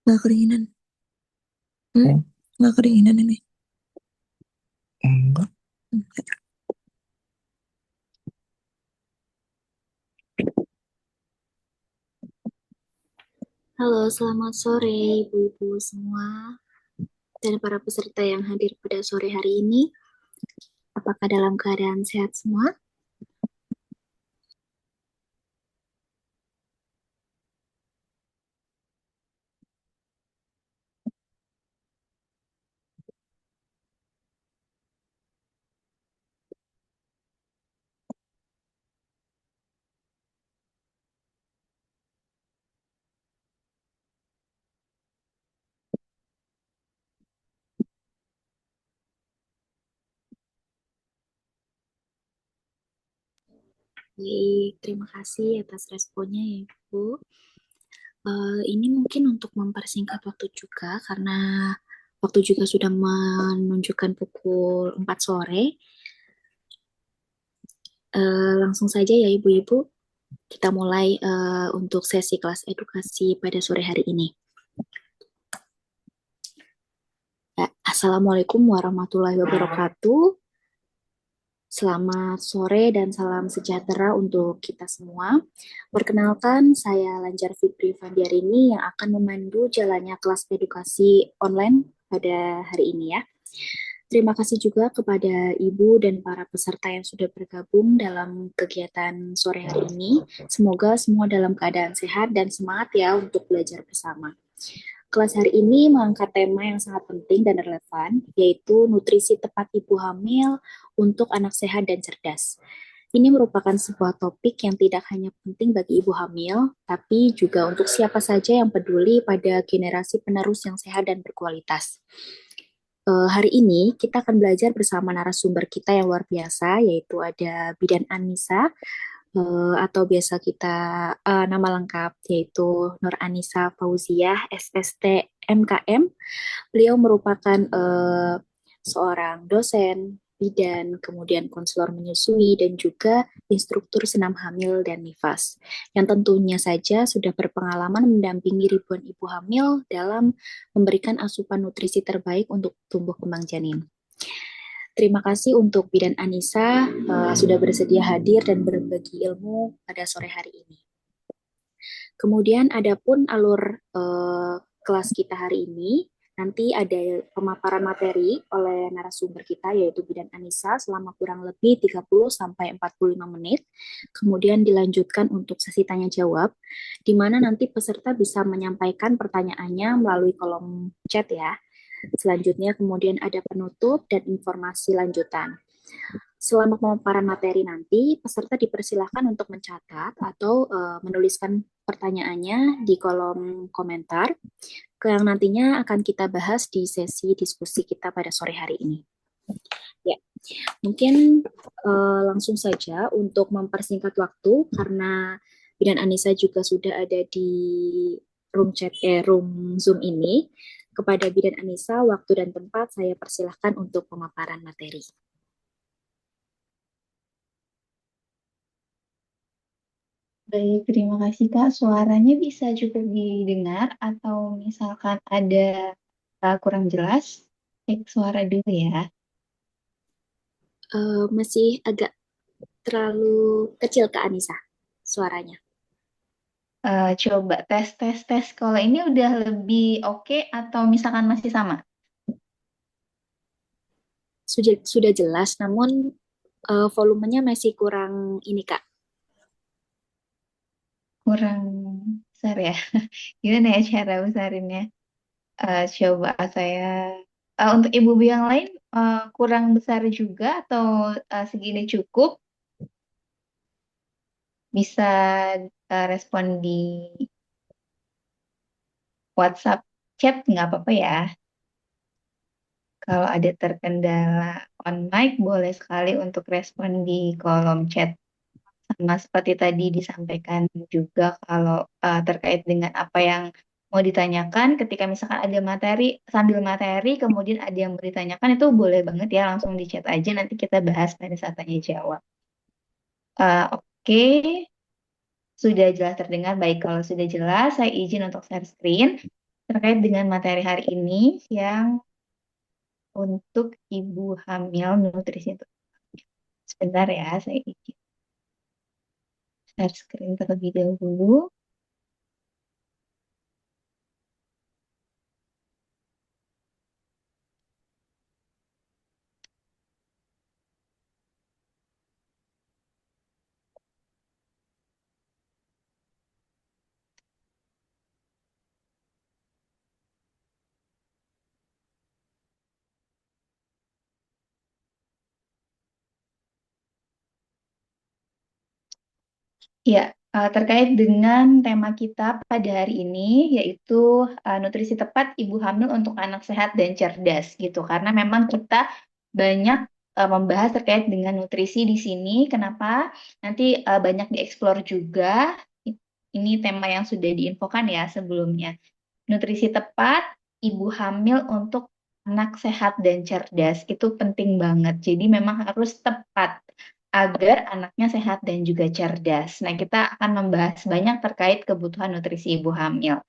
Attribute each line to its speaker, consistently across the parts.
Speaker 1: Nggak kedinginan. Nggak kedinginan ini.
Speaker 2: Enggak.
Speaker 3: Halo, selamat sore ibu-ibu semua dan para peserta yang hadir pada sore hari ini. Apakah dalam keadaan sehat semua? Baik, terima kasih atas responnya ya Ibu. Ini mungkin untuk mempersingkat waktu juga karena waktu juga sudah menunjukkan pukul 4 sore. Langsung saja ya Ibu-Ibu, kita mulai untuk sesi kelas edukasi pada sore hari ini. Assalamualaikum warahmatullahi wabarakatuh. Selamat sore dan salam sejahtera untuk kita semua. Perkenalkan, saya Lanjar Fitri Fandiarini yang akan memandu jalannya kelas edukasi online pada hari ini ya. Terima kasih juga kepada Ibu dan para peserta yang sudah bergabung dalam kegiatan sore hari ini. Semoga semua dalam keadaan sehat dan semangat ya untuk belajar bersama. Kelas hari ini mengangkat tema yang sangat penting dan relevan, yaitu nutrisi tepat ibu hamil untuk anak sehat dan cerdas. Ini merupakan sebuah topik yang tidak hanya penting bagi ibu hamil, tapi juga untuk siapa saja yang peduli pada generasi penerus yang sehat dan berkualitas. Hari ini kita akan belajar bersama narasumber kita yang luar biasa, yaitu ada Bidan Anissa, atau biasa kita nama lengkap yaitu Nur Anissa Fauziah SST MKM. Beliau merupakan seorang dosen, bidan, kemudian konselor menyusui, dan juga instruktur senam hamil dan nifas, yang tentunya saja sudah berpengalaman mendampingi ribuan ibu hamil dalam memberikan asupan nutrisi terbaik untuk tumbuh kembang janin. Terima kasih untuk Bidan Anissa sudah bersedia hadir dan berbagi ilmu pada sore hari ini. Kemudian ada pun alur kelas kita hari ini. Nanti ada pemaparan materi oleh narasumber kita yaitu Bidan Anissa selama kurang lebih 30 sampai 45 menit. Kemudian dilanjutkan untuk sesi tanya jawab di mana nanti peserta bisa menyampaikan pertanyaannya melalui kolom chat ya. Selanjutnya kemudian ada penutup dan informasi lanjutan. Selama pemaparan materi nanti, peserta dipersilahkan untuk mencatat atau menuliskan pertanyaannya di kolom komentar yang nantinya akan kita bahas di sesi diskusi kita pada sore hari ini. Ya, mungkin langsung saja untuk mempersingkat waktu karena Bidan Anissa juga sudah ada di room Zoom ini. Kepada Bidan Anissa, waktu dan tempat saya persilahkan untuk pemaparan materi.
Speaker 4: Baik, terima kasih Kak. Suaranya bisa juga didengar atau misalkan ada kurang jelas, cek suara dulu ya.
Speaker 3: Masih agak terlalu kecil Kak Anissa suaranya.
Speaker 4: Coba tes, tes, tes. Kalau ini udah lebih oke atau misalkan masih sama?
Speaker 3: Sudah jelas, namun volumenya masih kurang ini Kak.
Speaker 4: kurang besar ya. Gimana ya cara besarinnya? Coba saya untuk ibu-ibu yang lain kurang besar juga atau segini cukup bisa respon di WhatsApp chat nggak apa-apa ya. Kalau ada terkendala on mic boleh sekali untuk respon di kolom chat. Sama seperti tadi disampaikan juga kalau terkait dengan apa yang mau ditanyakan, ketika misalkan ada materi, sambil materi, kemudian ada yang mau ditanyakan, itu boleh banget ya langsung di chat aja, nanti kita bahas pada saat tanya jawab. Oke, sudah jelas terdengar. Baik, kalau sudah jelas, saya izin untuk share screen terkait dengan materi hari ini yang untuk ibu hamil nutrisi. Sebentar ya, saya izin share screen terlebih dahulu. Ya, terkait dengan tema kita pada hari ini, yaitu nutrisi tepat ibu hamil untuk anak sehat dan cerdas, gitu. Karena memang kita banyak membahas terkait dengan nutrisi di sini. Kenapa? Nanti banyak dieksplor juga. Ini tema yang sudah diinfokan ya sebelumnya. Nutrisi tepat ibu hamil untuk anak sehat dan cerdas itu penting banget. Jadi memang harus tepat agar anaknya sehat dan juga cerdas. Nah, kita akan membahas banyak terkait kebutuhan nutrisi ibu hamil.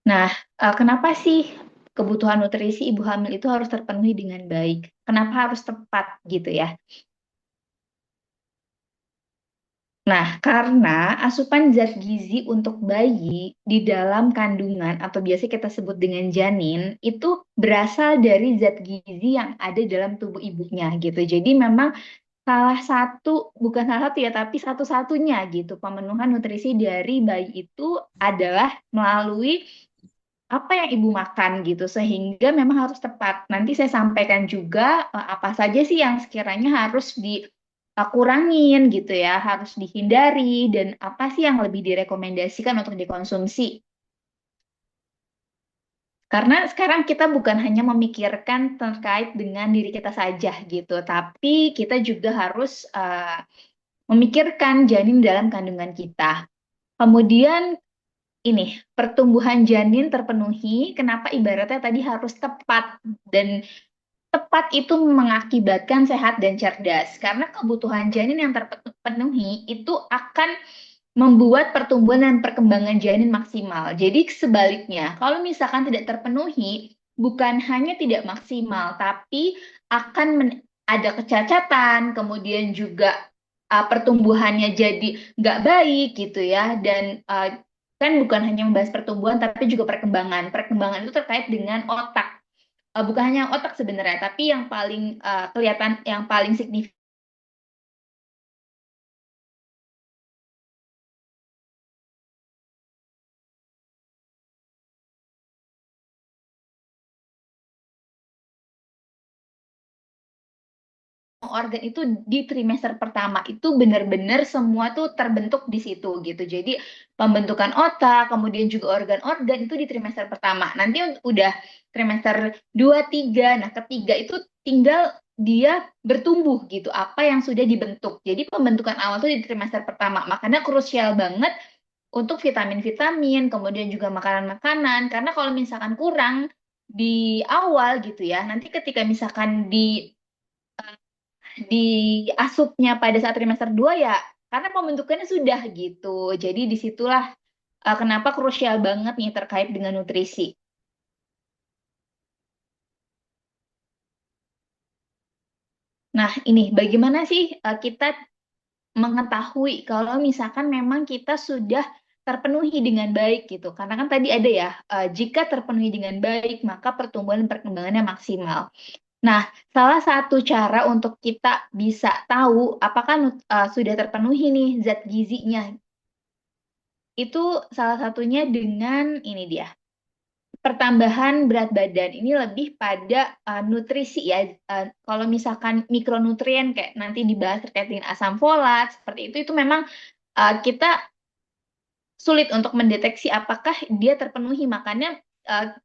Speaker 4: Nah, kenapa sih kebutuhan nutrisi ibu hamil itu harus terpenuhi dengan baik? Kenapa harus tepat gitu ya? Nah, karena asupan zat gizi untuk bayi di dalam kandungan atau biasa kita sebut dengan janin itu berasal dari zat gizi yang ada dalam tubuh ibunya gitu. Jadi memang salah satu, bukan salah satu ya, tapi satu-satunya gitu pemenuhan nutrisi dari bayi itu adalah melalui apa yang ibu makan gitu, sehingga memang harus tepat. Nanti saya sampaikan juga apa saja sih yang sekiranya harus dikurangin gitu ya, harus dihindari, dan apa sih yang lebih direkomendasikan untuk dikonsumsi. Karena sekarang kita bukan hanya memikirkan terkait dengan diri kita saja gitu, tapi kita juga harus memikirkan janin dalam kandungan kita. Kemudian ini pertumbuhan janin terpenuhi, kenapa ibaratnya tadi harus tepat, dan tepat itu mengakibatkan sehat dan cerdas karena kebutuhan janin yang terpenuhi itu akan membuat pertumbuhan dan perkembangan janin maksimal. Jadi sebaliknya, kalau misalkan tidak terpenuhi, bukan hanya tidak maksimal, tapi akan ada kecacatan, kemudian juga pertumbuhannya jadi nggak baik gitu ya, dan kan bukan hanya membahas pertumbuhan, tapi juga perkembangan. Perkembangan itu terkait dengan otak. Bukan hanya otak sebenarnya, tapi yang paling kelihatan, yang paling signifikan organ itu di trimester pertama itu benar-benar semua tuh terbentuk di situ gitu. Jadi pembentukan otak, kemudian juga organ-organ itu di trimester pertama. Nanti udah trimester 2, 3. Nah, ketiga itu tinggal dia bertumbuh gitu, apa yang sudah dibentuk. Jadi pembentukan awal tuh di trimester pertama. Makanya krusial banget untuk vitamin-vitamin, kemudian juga makanan-makanan. Karena kalau misalkan kurang di awal gitu ya, nanti ketika misalkan di asupnya pada saat trimester 2 ya karena pembentukannya sudah gitu. Jadi disitulah kenapa krusial banget nih terkait dengan nutrisi. Nah, ini bagaimana sih kita mengetahui kalau misalkan memang kita sudah terpenuhi dengan baik gitu. Karena kan tadi ada ya, jika terpenuhi dengan baik maka pertumbuhan dan perkembangannya maksimal. Nah, salah satu cara untuk kita bisa tahu apakah sudah terpenuhi nih zat gizinya itu salah satunya dengan ini dia, pertambahan berat badan. Ini lebih pada nutrisi ya. Kalau misalkan mikronutrien kayak nanti dibahas terkait dengan asam folat seperti itu memang kita sulit untuk mendeteksi apakah dia terpenuhi. Makanya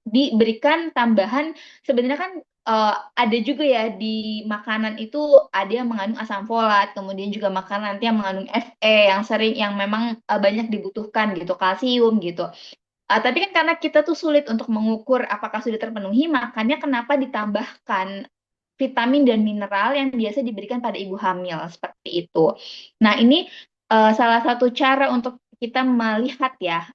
Speaker 4: diberikan tambahan. Sebenarnya kan ada juga ya di makanan itu ada yang mengandung asam folat, kemudian juga makanan nanti yang mengandung Fe yang sering yang memang banyak dibutuhkan gitu, kalsium gitu. Tapi kan karena kita tuh sulit untuk mengukur apakah sudah terpenuhi, makanya kenapa ditambahkan vitamin dan mineral yang biasa diberikan pada ibu hamil seperti itu. Nah, ini salah satu cara untuk kita melihat ya,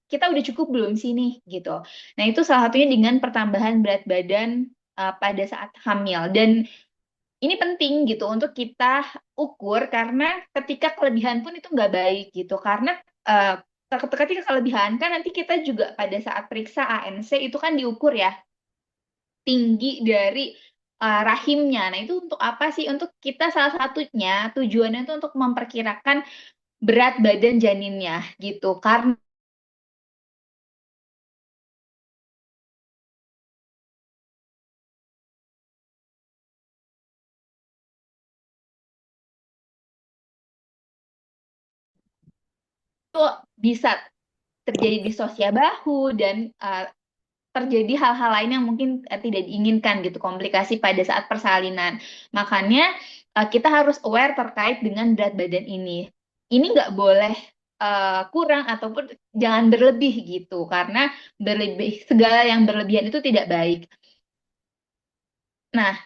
Speaker 4: kita udah cukup belum sih nih gitu. Nah, itu salah satunya dengan pertambahan berat badan pada saat hamil. Dan ini penting gitu untuk kita ukur karena ketika kelebihan pun itu nggak baik gitu. Karena ketika kelebihan kan nanti kita juga pada saat periksa ANC itu kan diukur ya tinggi dari rahimnya. Nah, itu untuk apa sih? Untuk kita salah satunya tujuannya itu untuk memperkirakan berat badan janinnya gitu. Karena itu bisa terjadi distosia bahu dan terjadi hal-hal lain yang mungkin tidak diinginkan gitu, komplikasi pada saat persalinan. Makanya kita harus aware terkait dengan berat badan ini. Ini nggak boleh kurang ataupun jangan berlebih gitu, karena berlebih segala yang berlebihan itu tidak baik. Nah,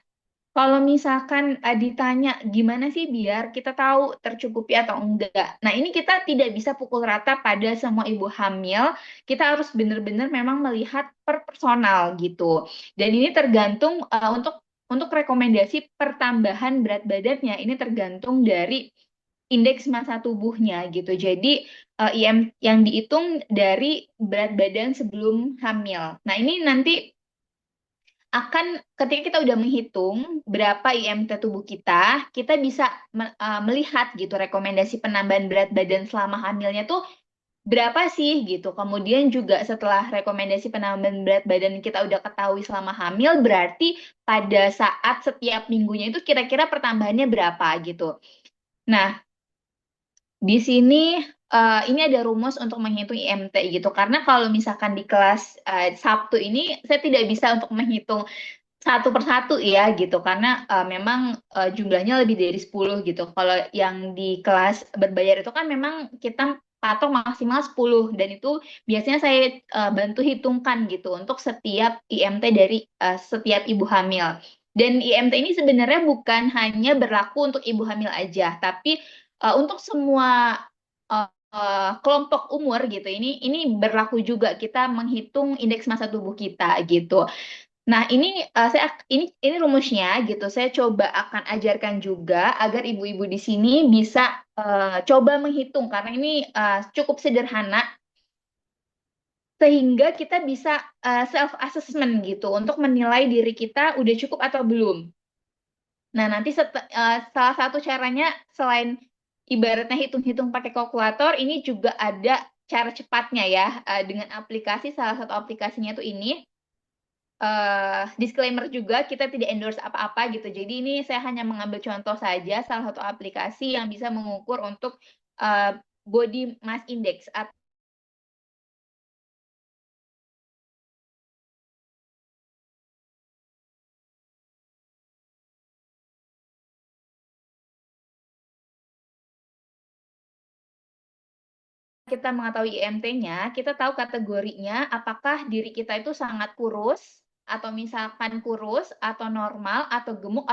Speaker 4: kalau misalkan ditanya gimana sih biar kita tahu tercukupi atau enggak. Nah, ini kita tidak bisa pukul rata pada semua ibu hamil. Kita harus benar-benar memang melihat per personal gitu. Dan ini tergantung untuk rekomendasi pertambahan berat badannya. Ini tergantung dari indeks massa tubuhnya gitu. Jadi IM yang dihitung dari berat badan sebelum hamil. Nah, ini nanti akan ketika kita udah menghitung berapa IMT tubuh kita bisa melihat gitu rekomendasi penambahan berat badan selama hamilnya tuh berapa sih gitu. Kemudian juga setelah rekomendasi penambahan berat badan kita udah ketahui selama hamil, berarti pada saat setiap minggunya itu kira-kira pertambahannya berapa gitu. Nah, di sini ini ada rumus untuk menghitung IMT gitu. Karena kalau misalkan di kelas Sabtu ini saya tidak bisa untuk menghitung satu persatu ya gitu karena memang jumlahnya lebih dari 10 gitu. Kalau yang di kelas berbayar itu kan memang kita patok maksimal 10 dan itu biasanya saya bantu hitungkan gitu untuk setiap IMT dari setiap ibu hamil. Dan IMT ini sebenarnya bukan hanya berlaku untuk ibu hamil aja, tapi untuk semua kelompok umur gitu. Ini berlaku juga kita menghitung indeks massa tubuh kita gitu. Nah, ini rumusnya gitu. Saya coba akan ajarkan juga agar ibu-ibu di sini bisa coba menghitung karena ini cukup sederhana sehingga kita bisa self assessment gitu untuk menilai diri kita udah cukup atau belum. Nah, nanti salah satu caranya selain ibaratnya hitung-hitung pakai kalkulator, ini juga ada cara cepatnya ya dengan aplikasi. Salah satu aplikasinya itu ini disclaimer juga kita tidak endorse apa-apa gitu. Jadi ini saya hanya mengambil contoh saja salah satu aplikasi yang bisa mengukur untuk body mass index. Kita mengetahui IMT-nya, kita tahu kategorinya apakah diri kita itu sangat kurus atau misalkan kurus atau normal atau gemuk.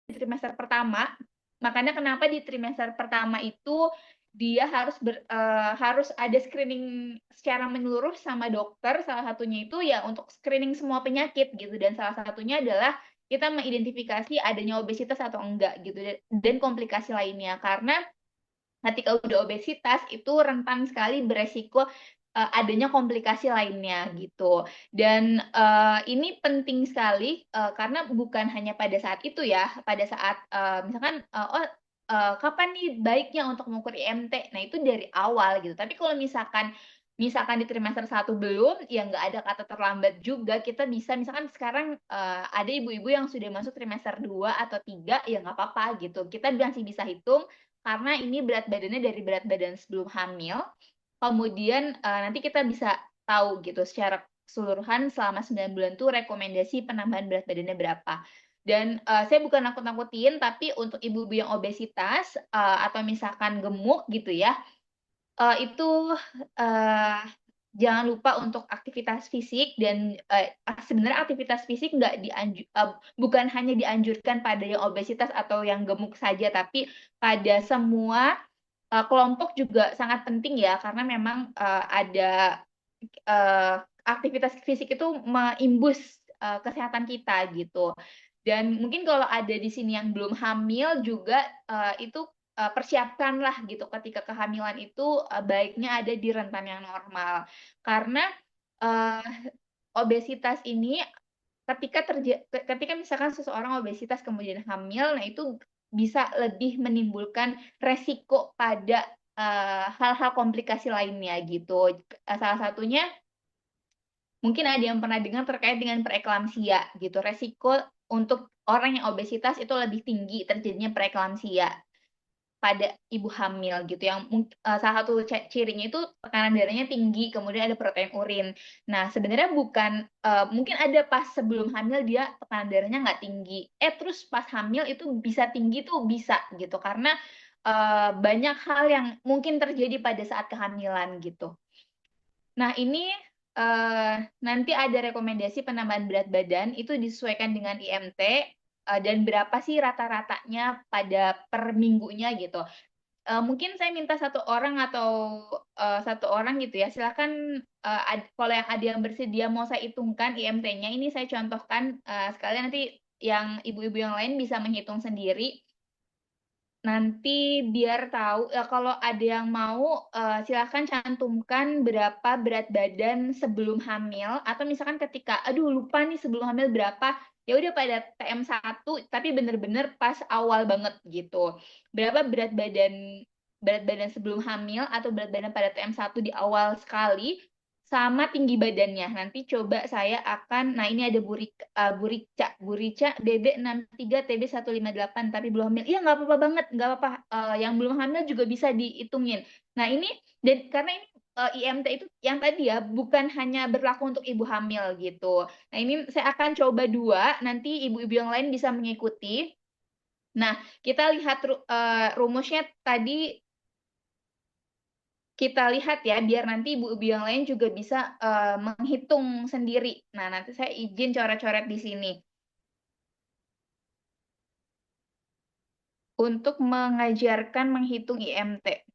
Speaker 4: Di trimester pertama. Makanya kenapa di trimester pertama itu dia harus ada screening secara menyeluruh sama dokter. Salah satunya itu ya untuk screening semua penyakit gitu. Dan salah satunya adalah kita mengidentifikasi adanya obesitas atau enggak gitu dan komplikasi lainnya. Karena ketika udah obesitas itu rentan sekali beresiko adanya komplikasi lainnya gitu. Dan ini penting sekali karena bukan hanya pada saat itu ya, pada saat misalkan kapan nih baiknya untuk mengukur IMT. Nah, itu dari awal gitu. Tapi kalau misalkan di trimester 1 belum, ya nggak ada kata terlambat juga. Kita bisa, misalkan sekarang ada ibu-ibu yang sudah masuk trimester 2 atau 3, ya nggak apa-apa gitu. Kita masih bisa hitung, karena ini berat badannya dari berat badan sebelum hamil. Kemudian nanti kita bisa tahu gitu secara keseluruhan selama 9 bulan tuh rekomendasi penambahan berat badannya berapa. Dan saya bukan nakut-nakutin, tapi untuk ibu-ibu yang obesitas atau misalkan gemuk gitu ya, itu jangan lupa untuk aktivitas fisik. Dan sebenarnya aktivitas fisik bukan hanya dianjurkan pada yang obesitas atau yang gemuk saja, tapi pada semua kelompok juga sangat penting ya, karena memang ada aktivitas fisik itu mengimbus kesehatan kita gitu. Dan mungkin kalau ada di sini yang belum hamil juga, itu persiapkanlah gitu, ketika kehamilan itu baiknya ada di rentan yang normal. Karena uh, obesitas ini ketika misalkan seseorang obesitas kemudian hamil, nah itu bisa lebih menimbulkan resiko pada hal-hal komplikasi lainnya gitu. Salah satunya mungkin ada yang pernah dengar terkait dengan preeklamsia gitu. Resiko untuk orang yang obesitas itu lebih tinggi terjadinya preeklamsia pada ibu hamil gitu, yang salah satu cirinya itu tekanan darahnya tinggi, kemudian ada protein urin. Nah, sebenarnya bukan mungkin ada pas sebelum hamil dia tekanan darahnya nggak tinggi, terus pas hamil itu bisa tinggi tuh, bisa gitu, karena banyak hal yang mungkin terjadi pada saat kehamilan gitu. Nah, ini nanti ada rekomendasi penambahan berat badan, itu disesuaikan dengan IMT, dan berapa sih rata-ratanya pada per minggunya gitu. Mungkin saya minta satu orang gitu ya, silakan kalau yang ada yang bersedia mau saya hitungkan IMT-nya. Ini saya contohkan, sekalian nanti yang ibu-ibu yang lain bisa menghitung sendiri. Nanti biar tahu, kalau ada yang mau, silakan cantumkan berapa berat badan sebelum hamil, atau misalkan ketika, aduh lupa nih sebelum hamil berapa, ya udah pada TM1, tapi bener-bener pas awal banget gitu. Berapa berat badan sebelum hamil atau berat badan pada TM1 di awal sekali, sama tinggi badannya. Nanti coba saya akan, nah ini ada Burica BB 63 TB 158 tapi belum hamil. Iya, nggak apa-apa banget, nggak apa-apa. Yang belum hamil juga bisa dihitungin. Nah ini, dan karena ini IMT itu yang tadi ya, bukan hanya berlaku untuk ibu hamil gitu. Nah ini saya akan coba dua, nanti ibu-ibu yang lain bisa mengikuti. Nah, kita lihat rumusnya tadi, kita lihat ya, biar nanti ibu-ibu yang lain juga bisa menghitung sendiri. Nah, nanti saya izin coret-coret di sini untuk mengajarkan menghitung IMT.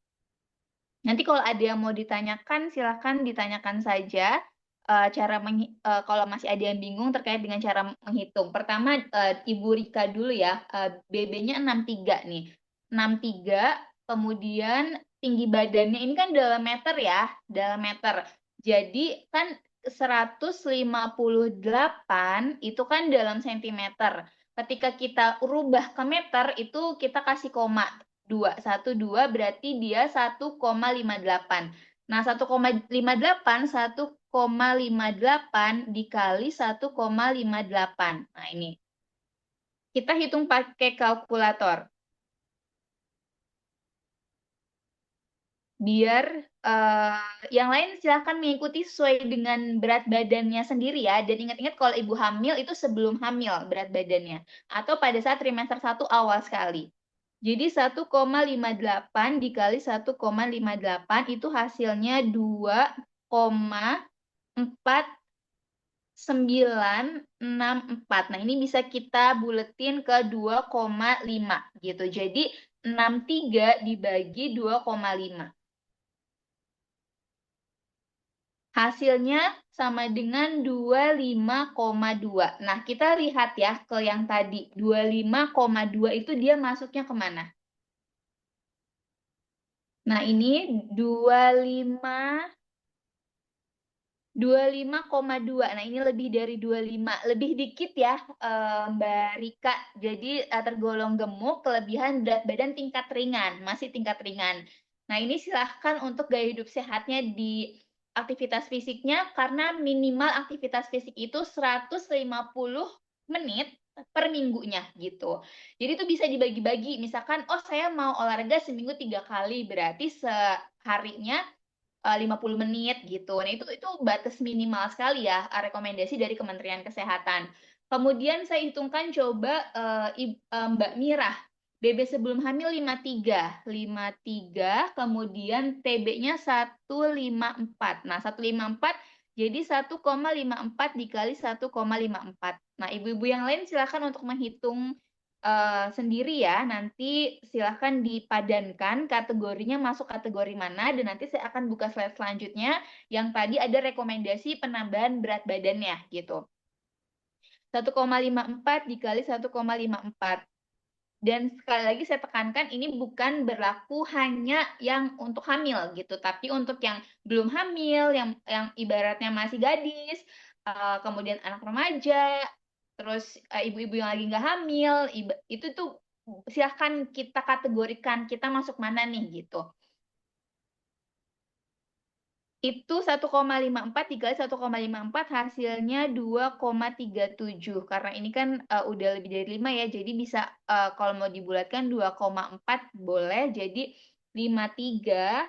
Speaker 4: Nanti kalau ada yang mau ditanyakan, silakan ditanyakan saja. Kalau masih ada yang bingung terkait dengan cara menghitung. Pertama, Ibu Rika dulu ya, BB-nya 63 nih. 63, kemudian tinggi badannya ini kan dalam meter ya, dalam meter. Jadi kan 158 itu kan dalam sentimeter. Ketika kita rubah ke meter, itu kita kasih koma. 2 berarti dia 1,58. Nah, 1,58 dikali 1,58. Nah, ini. Kita hitung pakai kalkulator. Biar yang lain silahkan mengikuti sesuai dengan berat badannya sendiri ya. Dan ingat-ingat kalau ibu hamil itu sebelum hamil berat badannya. Atau pada saat trimester 1 awal sekali. Jadi 1,58 dikali 1,58 itu hasilnya 2,4964. Nah, ini bisa kita buletin ke 2,5 gitu. Jadi 63 dibagi 2,5. Hasilnya sama dengan 25,2. Nah, kita lihat ya ke yang tadi. 25,2 itu dia masuknya kemana? Nah, ini 25,2 25,2. Nah, ini lebih dari 25. Lebih dikit ya, Mbak Rika. Jadi tergolong gemuk, kelebihan berat badan tingkat ringan, masih tingkat ringan. Nah, ini silahkan untuk gaya hidup sehatnya di aktivitas fisiknya, karena minimal aktivitas fisik itu 150 menit per minggunya gitu. Jadi itu bisa dibagi-bagi. Misalkan, oh saya mau olahraga seminggu 3 kali, berarti seharinya 50 menit gitu. Nah, itu batas minimal sekali ya, rekomendasi dari Kementerian Kesehatan. Kemudian saya hitungkan coba Mbak Mirah. BB sebelum hamil 53, kemudian TB-nya 154. Nah, 154 jadi 1,54 dikali 1,54. Nah, ibu-ibu yang lain silakan untuk menghitung sendiri ya. Nanti silahkan dipadankan kategorinya masuk kategori mana, dan nanti saya akan buka slide selanjutnya yang tadi ada rekomendasi penambahan berat badannya gitu. 1,54 dikali 1,54. Dan sekali lagi saya tekankan, ini bukan berlaku hanya yang untuk hamil gitu, tapi untuk yang belum hamil, yang ibaratnya masih gadis, kemudian anak remaja, terus ibu-ibu yang lagi nggak hamil, itu tuh silahkan kita kategorikan kita masuk mana nih gitu. Itu 1,54 dikali 1,54 hasilnya 2,37. Karena ini kan udah lebih dari 5 ya, jadi bisa kalau mau dibulatkan 2,4 boleh, jadi 53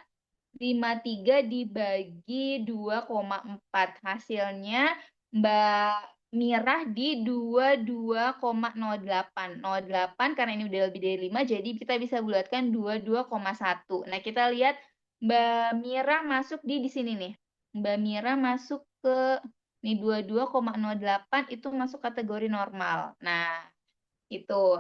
Speaker 4: 53 dibagi 2,4 hasilnya Mbak Mirah di 22,08. 08 karena ini udah lebih dari 5, jadi kita bisa bulatkan 22,1. Nah, kita lihat Mbak Mira masuk di sini nih. Mbak Mira masuk ke nih 22,08, itu masuk kategori normal. Nah, itu.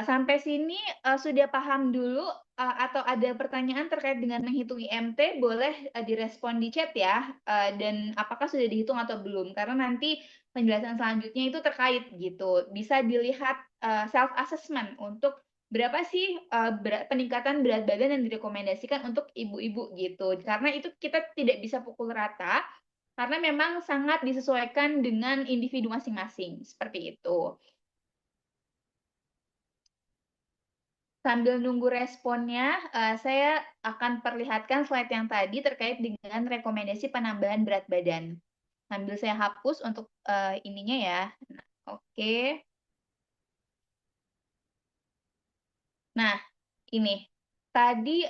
Speaker 4: Sampai sini sudah paham dulu, atau ada pertanyaan terkait dengan menghitung IMT, boleh direspon di chat ya, dan apakah sudah dihitung atau belum, karena nanti penjelasan selanjutnya itu terkait gitu. Bisa dilihat self assessment untuk berapa sih peningkatan berat badan yang direkomendasikan untuk ibu-ibu gitu. Karena itu kita tidak bisa pukul rata, karena memang sangat disesuaikan dengan individu masing-masing, seperti itu. Sambil nunggu responnya, saya akan perlihatkan slide yang tadi terkait dengan rekomendasi penambahan berat badan. Sambil saya hapus untuk ininya ya. Nah, oke. Nah, ini. Tadi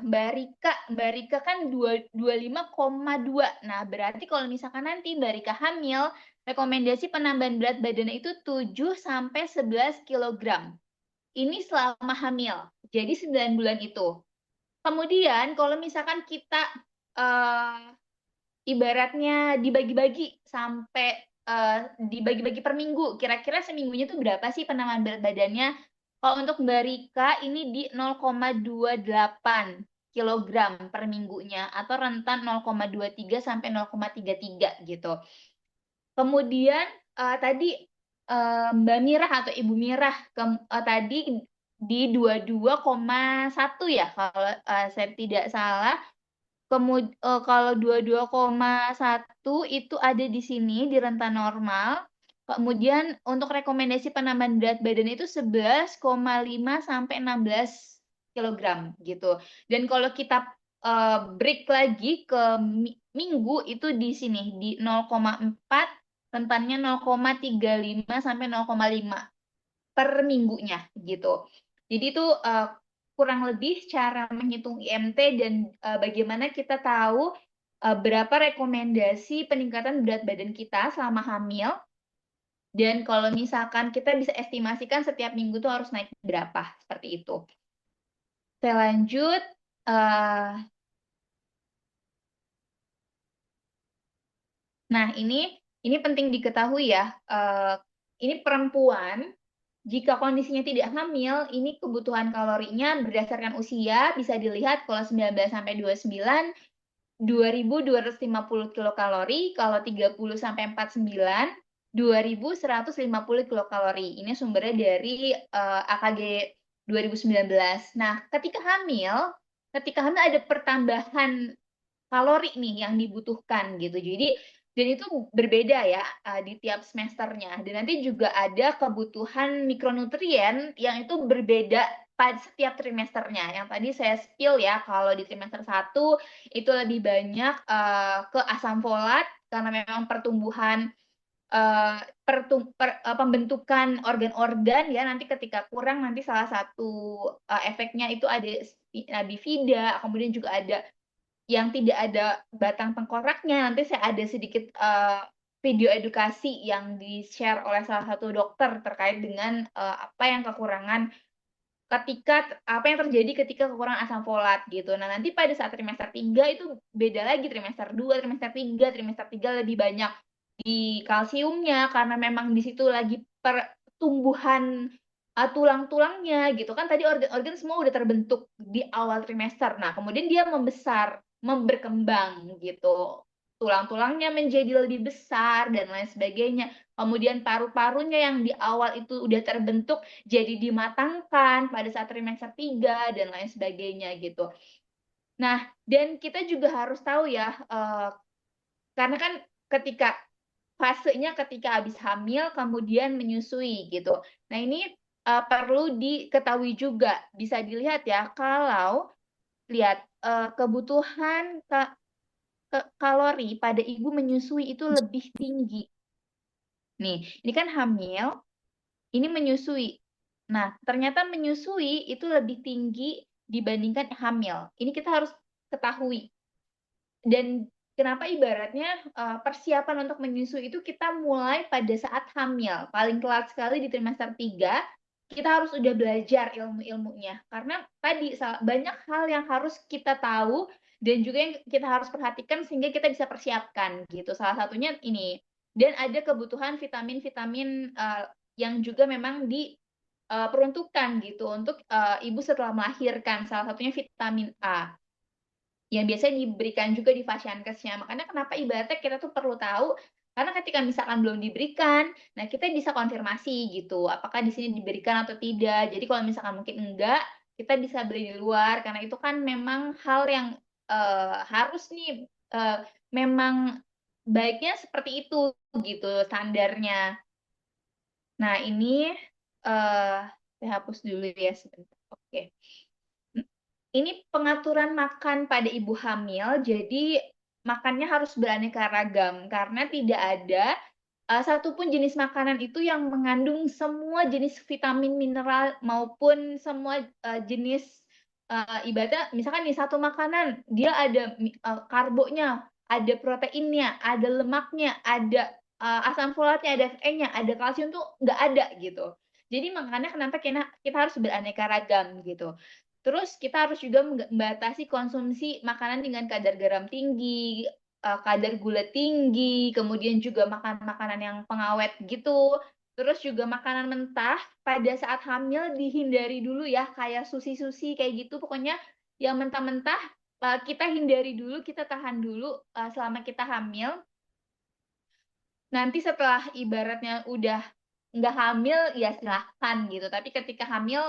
Speaker 4: Mbak Rika kan 25,2. Nah, berarti kalau misalkan nanti Mbak Rika hamil, rekomendasi penambahan berat badannya itu 7 sampai 11 kilogram. Ini selama hamil. Jadi 9 bulan itu. Kemudian kalau misalkan kita eh, ibaratnya dibagi-bagi sampai dibagi-bagi per minggu, kira-kira seminggunya tuh berapa sih penambahan berat badannya? Kalau untuk Mbak Rika ini di 0,28 kilogram per minggunya, atau rentan 0,23 sampai 0,33 gitu. Kemudian tadi Mbak Mirah atau Ibu Mirah tadi di 22,1 ya, kalau saya tidak salah. Kemudian kalau 22,1 itu ada di sini di rentan normal. Kemudian untuk rekomendasi penambahan berat badan itu 11,5 sampai 16 kilogram gitu. Dan kalau kita break lagi ke minggu itu di sini di 0,4, rentannya 0,35 sampai 0,5 per minggunya gitu. Jadi itu kurang lebih cara menghitung IMT dan bagaimana kita tahu berapa rekomendasi peningkatan berat badan kita selama hamil, dan kalau misalkan kita bisa estimasikan setiap minggu tuh harus naik berapa, seperti itu. Saya lanjut. eh, Nah, ini penting diketahui ya. Ini perempuan, jika kondisinya tidak hamil, ini kebutuhan kalorinya berdasarkan usia bisa dilihat kalau 19 sampai 29, 2.250 kilokalori, kalau 30 sampai 49, 2.150 kilokalori. Ini sumbernya dari AKG 2019. Nah, ketika hamil ada pertambahan kalori nih yang dibutuhkan gitu. Jadi dan itu berbeda ya di tiap semesternya. Dan nanti juga ada kebutuhan mikronutrien yang itu berbeda pada setiap trimesternya. Yang tadi saya spill ya, kalau di trimester 1 itu lebih banyak ke asam folat karena memang pertumbuhan pembentukan organ-organ ya, nanti ketika kurang nanti salah satu efeknya itu ada bifida, kemudian juga ada yang tidak ada batang tengkoraknya. Nanti saya ada sedikit video edukasi yang di-share oleh salah satu dokter terkait dengan apa yang terjadi ketika kekurangan asam folat gitu. Nah, nanti pada saat trimester 3 itu beda lagi, trimester 2, trimester 3 lebih banyak di kalsiumnya karena memang di situ lagi pertumbuhan tulang-tulangnya gitu kan, tadi organ-organ semua udah terbentuk di awal trimester. Nah, kemudian dia membesar, berkembang gitu. Tulang-tulangnya menjadi lebih besar dan lain sebagainya. Kemudian paru-parunya yang di awal itu udah terbentuk jadi dimatangkan pada saat trimester 3 dan lain sebagainya gitu. Nah, dan kita juga harus tahu ya, karena kan fasenya ketika habis hamil kemudian menyusui gitu. Nah, ini perlu diketahui juga, bisa dilihat ya kalau lihat kebutuhan kalori pada ibu menyusui itu lebih tinggi. Nih, ini kan hamil, ini menyusui. Nah, ternyata menyusui itu lebih tinggi dibandingkan hamil. Ini kita harus ketahui. Dan kenapa ibaratnya persiapan untuk menyusui itu kita mulai pada saat hamil. Paling telat sekali di trimester 3, kita harus udah belajar ilmu-ilmunya. Karena tadi banyak hal yang harus kita tahu dan juga yang kita harus perhatikan sehingga kita bisa persiapkan gitu. Salah satunya ini. Dan ada kebutuhan vitamin-vitamin yang juga memang diperuntukkan gitu untuk ibu setelah melahirkan. Salah satunya vitamin A yang biasanya diberikan juga di Fasiankesnya. Makanya kenapa ibaratnya kita tuh perlu tahu, karena ketika misalkan belum diberikan, nah kita bisa konfirmasi gitu, apakah di sini diberikan atau tidak. Jadi kalau misalkan mungkin enggak, kita bisa beli di luar, karena itu kan memang hal yang harus nih, memang baiknya seperti itu gitu standarnya. Nah ini saya hapus dulu ya sebentar. Oke. Ini pengaturan makan pada ibu hamil, jadi makannya harus beraneka ragam karena tidak ada satupun jenis makanan itu yang mengandung semua jenis vitamin, mineral maupun semua jenis ibaratnya misalkan nih satu makanan dia ada karbonya, ada proteinnya, ada lemaknya, ada asam folatnya, ada Fe-nya, ada kalsium tuh nggak ada gitu. Jadi makanya kenapa kita harus beraneka ragam gitu. Terus kita harus juga membatasi konsumsi makanan dengan kadar garam tinggi, kadar gula tinggi, kemudian juga makan makanan yang pengawet gitu. Terus juga makanan mentah pada saat hamil dihindari dulu ya, kayak susi-susi kayak gitu. Pokoknya yang mentah-mentah kita hindari dulu, kita tahan dulu selama kita hamil. Nanti setelah ibaratnya udah nggak hamil ya silahkan gitu. Tapi ketika hamil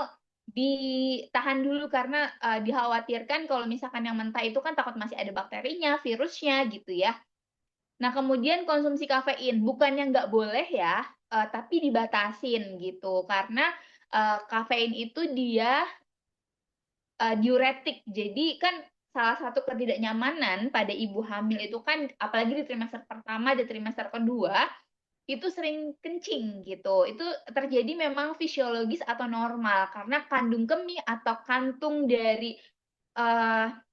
Speaker 4: ditahan dulu karena dikhawatirkan kalau misalkan yang mentah itu kan takut masih ada bakterinya, virusnya gitu ya. Nah, kemudian konsumsi kafein bukannya nggak boleh ya, tapi dibatasin gitu karena kafein itu dia diuretik. Jadi kan salah satu ketidaknyamanan pada ibu hamil itu kan apalagi di trimester pertama dan trimester kedua itu sering kencing gitu. Itu terjadi memang fisiologis atau normal karena kandung kemih atau kantung dari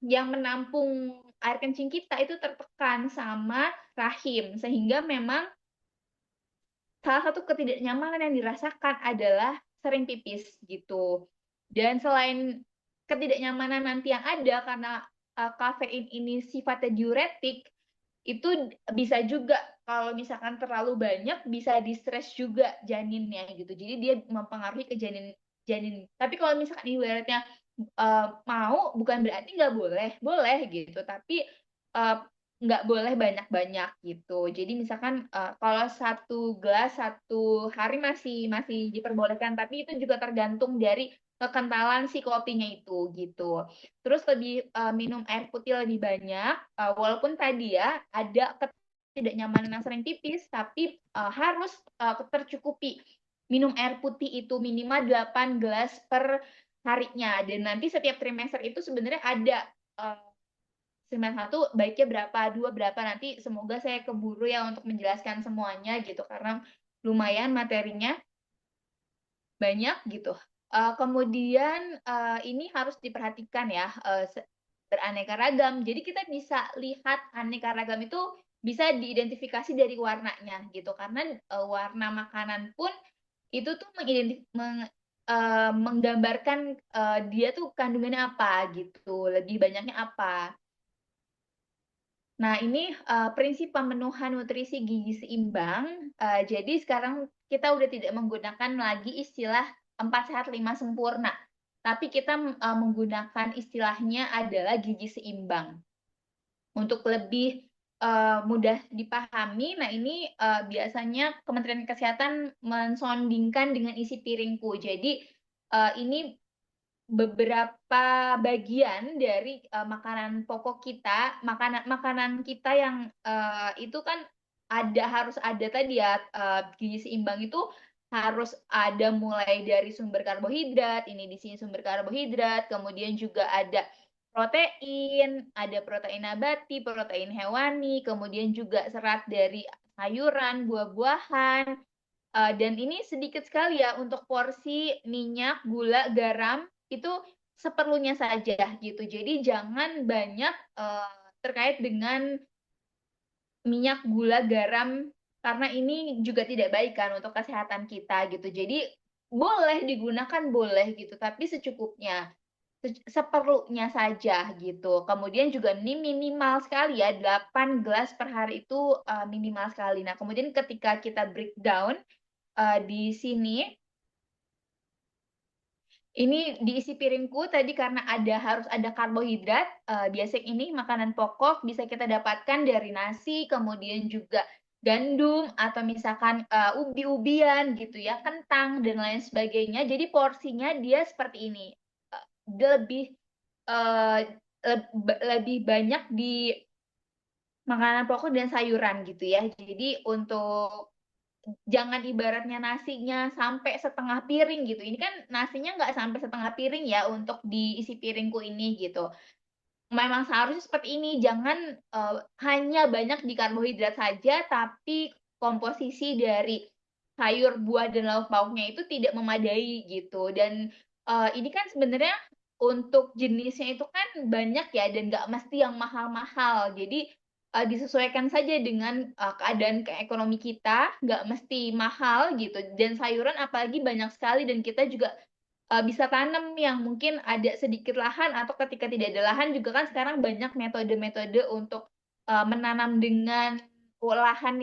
Speaker 4: yang menampung air kencing kita itu tertekan sama rahim sehingga memang salah satu ketidaknyamanan yang dirasakan adalah sering pipis gitu. Dan selain ketidaknyamanan nanti yang ada karena kafein ini sifatnya diuretik, itu bisa juga kalau misalkan terlalu banyak bisa di-stres juga janinnya gitu. Jadi dia mempengaruhi ke janin. Tapi kalau misalkan ibaratnya mau bukan berarti nggak boleh, boleh gitu. Tapi nggak boleh banyak-banyak gitu. Jadi misalkan kalau satu gelas satu hari masih diperbolehkan, tapi itu juga tergantung dari kekentalan si kopinya itu gitu. Terus lebih minum air putih lebih banyak, walaupun tadi ya ada ketidaknyamanan yang sering tipis, tapi harus tercukupi. Minum air putih itu minimal 8 gelas per harinya. Dan nanti setiap trimester itu sebenarnya ada semester 1 baiknya berapa, 2 berapa, nanti semoga saya keburu ya untuk menjelaskan semuanya gitu, karena lumayan materinya banyak gitu. Kemudian ini harus diperhatikan ya, beraneka ragam. Jadi kita bisa lihat aneka ragam itu bisa diidentifikasi dari warnanya gitu, karena warna makanan pun itu tuh menggambarkan dia tuh kandungannya apa gitu, lebih banyaknya apa. Nah, ini prinsip pemenuhan nutrisi gizi seimbang. Jadi sekarang kita udah tidak menggunakan lagi istilah 4 sehat 5 sempurna, tapi kita menggunakan istilahnya adalah gizi seimbang. Untuk lebih mudah dipahami, nah ini biasanya Kementerian Kesehatan mensondingkan dengan isi piringku. Jadi ini beberapa bagian dari makanan pokok kita, makanan kita yang itu kan harus ada tadi ya, gizi seimbang itu harus ada mulai dari sumber karbohidrat, ini di sini sumber karbohidrat, kemudian juga ada protein nabati, protein hewani, kemudian juga serat dari sayuran, buah-buahan, dan ini sedikit sekali ya untuk porsi minyak, gula, garam itu seperlunya saja gitu. Jadi jangan banyak terkait dengan minyak, gula, garam karena ini juga tidak baik kan untuk kesehatan kita gitu. Jadi boleh digunakan boleh gitu, tapi secukupnya, seperlunya saja gitu. Kemudian juga ini minimal sekali ya 8 gelas per hari itu minimal sekali. Nah, kemudian ketika kita breakdown di sini ini diisi piringku tadi karena harus ada karbohidrat. Biasanya ini makanan pokok bisa kita dapatkan dari nasi, kemudian juga gandum atau misalkan ubi-ubian gitu ya, kentang dan lain sebagainya. Jadi porsinya dia seperti ini. Dia eh, lebih banyak di makanan pokok dan sayuran gitu ya. Jadi untuk jangan ibaratnya nasinya sampai setengah piring gitu. Ini kan nasinya nggak sampai setengah piring ya untuk diisi piringku ini gitu. Memang seharusnya seperti ini, jangan hanya banyak di karbohidrat saja, tapi komposisi dari sayur, buah, dan lauk pauknya itu tidak memadai gitu. Dan ini kan sebenarnya untuk jenisnya itu kan banyak ya, dan nggak mesti yang mahal-mahal. Jadi disesuaikan saja dengan keadaan ekonomi kita, nggak mesti mahal gitu. Dan sayuran apalagi banyak sekali, dan kita juga bisa tanam yang mungkin ada sedikit lahan, atau ketika tidak ada lahan juga kan sekarang banyak metode-metode untuk menanam dengan lahan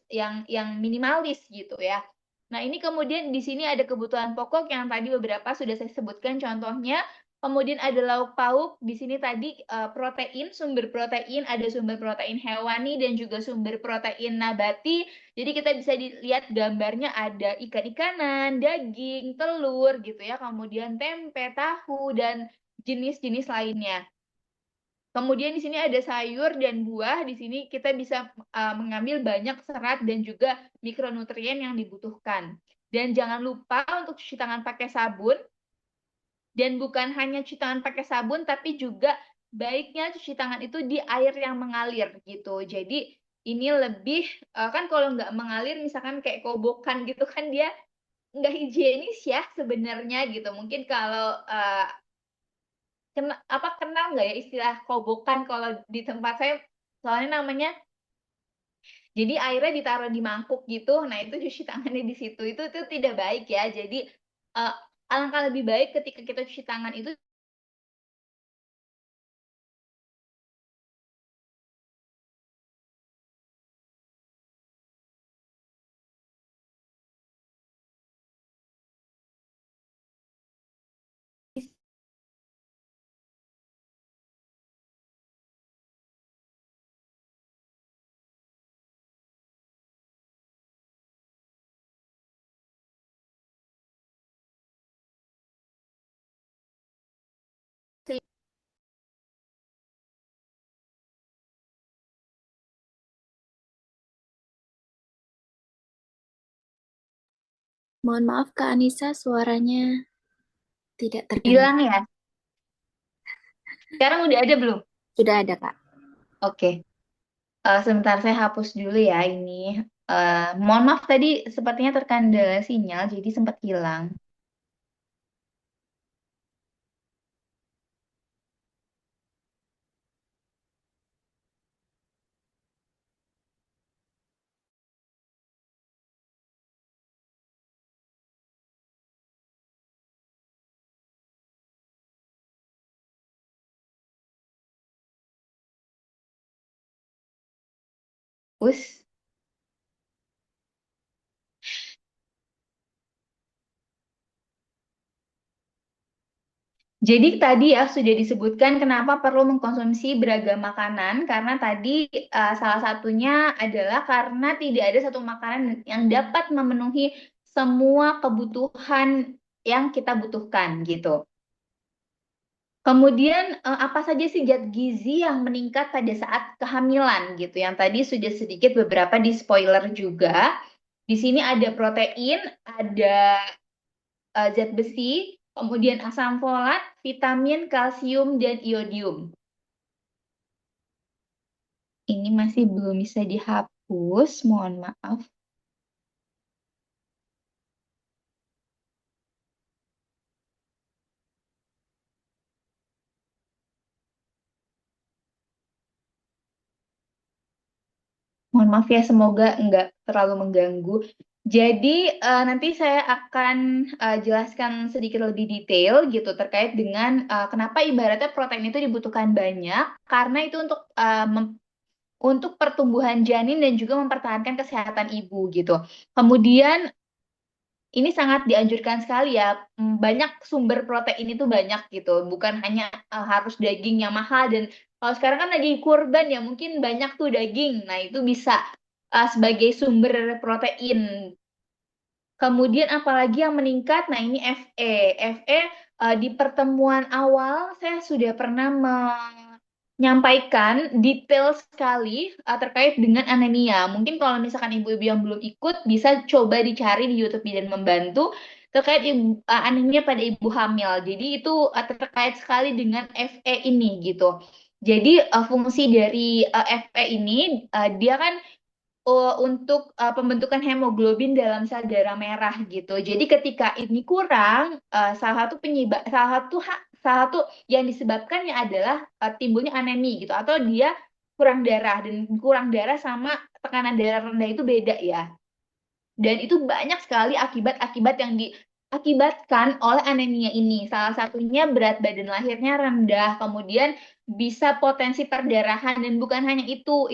Speaker 4: yang minimalis gitu ya. Nah, ini kemudian di sini ada kebutuhan pokok yang tadi beberapa sudah saya sebutkan contohnya. Kemudian ada lauk pauk, di sini tadi protein, sumber protein, ada sumber protein hewani dan juga sumber protein nabati. Jadi kita bisa dilihat gambarnya ada ikan-ikanan, daging, telur gitu ya, kemudian tempe, tahu, dan jenis-jenis lainnya. Kemudian di sini ada sayur dan buah. Di sini kita bisa mengambil banyak serat dan juga mikronutrien yang dibutuhkan. Dan jangan lupa untuk cuci tangan pakai sabun. Dan bukan hanya cuci tangan pakai sabun, tapi juga baiknya cuci tangan itu di air yang mengalir gitu. Jadi ini lebih kan kalau nggak mengalir, misalkan kayak kobokan gitu kan dia nggak higienis ya sebenarnya gitu. Mungkin kalau kenal nggak ya istilah kobokan kalau di tempat saya, soalnya namanya, jadi airnya ditaruh di mangkuk gitu, nah itu cuci tangannya di situ, itu tidak baik ya. Jadi uh, alangkah lebih baik ketika kita cuci tangan itu
Speaker 3: Mohon maaf Kak Anissa, suaranya tidak terdengar.
Speaker 4: Hilang ya? Sekarang udah ada belum?
Speaker 3: Sudah ada Kak.
Speaker 4: Oke. Sebentar saya hapus dulu ya ini. Mohon maaf tadi sepertinya terkendala sinyal, jadi sempat hilang. Us. Jadi tadi ya sudah disebutkan kenapa perlu mengkonsumsi beragam makanan karena tadi salah satunya adalah karena tidak ada satu makanan yang dapat memenuhi semua kebutuhan yang kita butuhkan gitu. Kemudian apa saja sih zat gizi yang meningkat pada saat kehamilan gitu? Yang tadi sudah sedikit beberapa di spoiler juga. Di sini ada protein, ada zat besi, kemudian asam folat, vitamin, kalsium, dan iodium. Ini masih belum bisa dihapus, mohon maaf. Mohon maaf ya, semoga nggak terlalu mengganggu. Jadi nanti saya akan jelaskan sedikit lebih detail gitu terkait dengan kenapa ibaratnya protein itu dibutuhkan banyak, karena itu untuk pertumbuhan janin dan juga mempertahankan kesehatan ibu gitu. Kemudian ini sangat dianjurkan sekali ya. Banyak sumber protein itu banyak gitu. Bukan hanya harus daging yang mahal dan kalau sekarang kan lagi kurban ya mungkin banyak tuh daging. Nah, itu bisa sebagai sumber protein. Kemudian apalagi yang meningkat? Nah, ini Fe. Fe di pertemuan awal saya sudah pernah menyampaikan detail sekali terkait dengan anemia. Mungkin kalau misalkan ibu-ibu yang belum ikut bisa coba dicari di YouTube dan membantu terkait anemia pada ibu hamil. Jadi itu terkait sekali dengan Fe ini gitu. Jadi fungsi dari Fe ini dia kan untuk pembentukan hemoglobin dalam sel darah merah gitu. Jadi ketika ini kurang, salah satu yang disebabkannya adalah timbulnya anemi gitu, atau dia kurang darah dan kurang darah sama tekanan darah rendah itu beda ya. Dan itu banyak sekali akibat-akibat yang diakibatkan oleh anemia ini. Salah satunya berat badan lahirnya rendah, kemudian bisa potensi perdarahan dan bukan hanya itu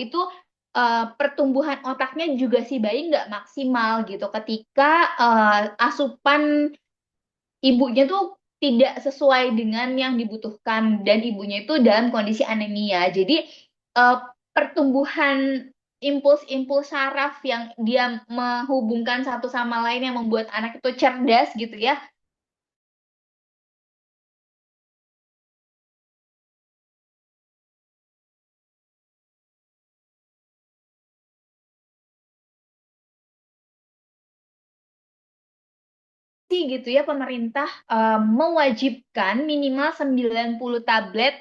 Speaker 4: pertumbuhan otaknya juga si bayi nggak maksimal gitu ketika asupan ibunya tuh tidak sesuai dengan yang dibutuhkan dan ibunya itu dalam kondisi anemia. Jadi eh, pertumbuhan impuls-impuls saraf yang dia menghubungkan satu sama lain yang membuat anak itu cerdas gitu ya. Gitu ya pemerintah mewajibkan minimal 90 tablet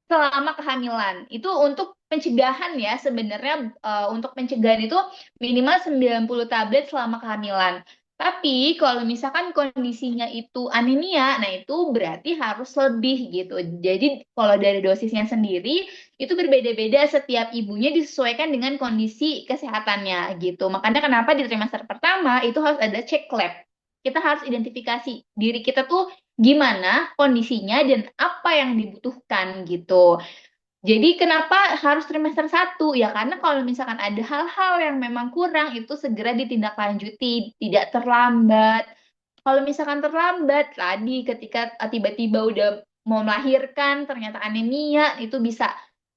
Speaker 4: selama kehamilan. Itu untuk pencegahan ya sebenarnya untuk pencegahan itu minimal 90 tablet selama kehamilan. Tapi kalau misalkan kondisinya itu anemia, nah itu berarti harus lebih gitu. Jadi kalau dari dosisnya sendiri itu berbeda-beda setiap ibunya disesuaikan dengan kondisi kesehatannya gitu. Makanya kenapa di trimester pertama itu harus ada cek lab. Kita harus identifikasi diri kita tuh gimana kondisinya dan apa yang dibutuhkan gitu. Jadi kenapa harus trimester satu? Ya karena kalau misalkan ada hal-hal yang memang kurang itu segera ditindaklanjuti, tidak terlambat. Kalau misalkan terlambat tadi ketika tiba-tiba udah mau melahirkan ternyata anemia itu bisa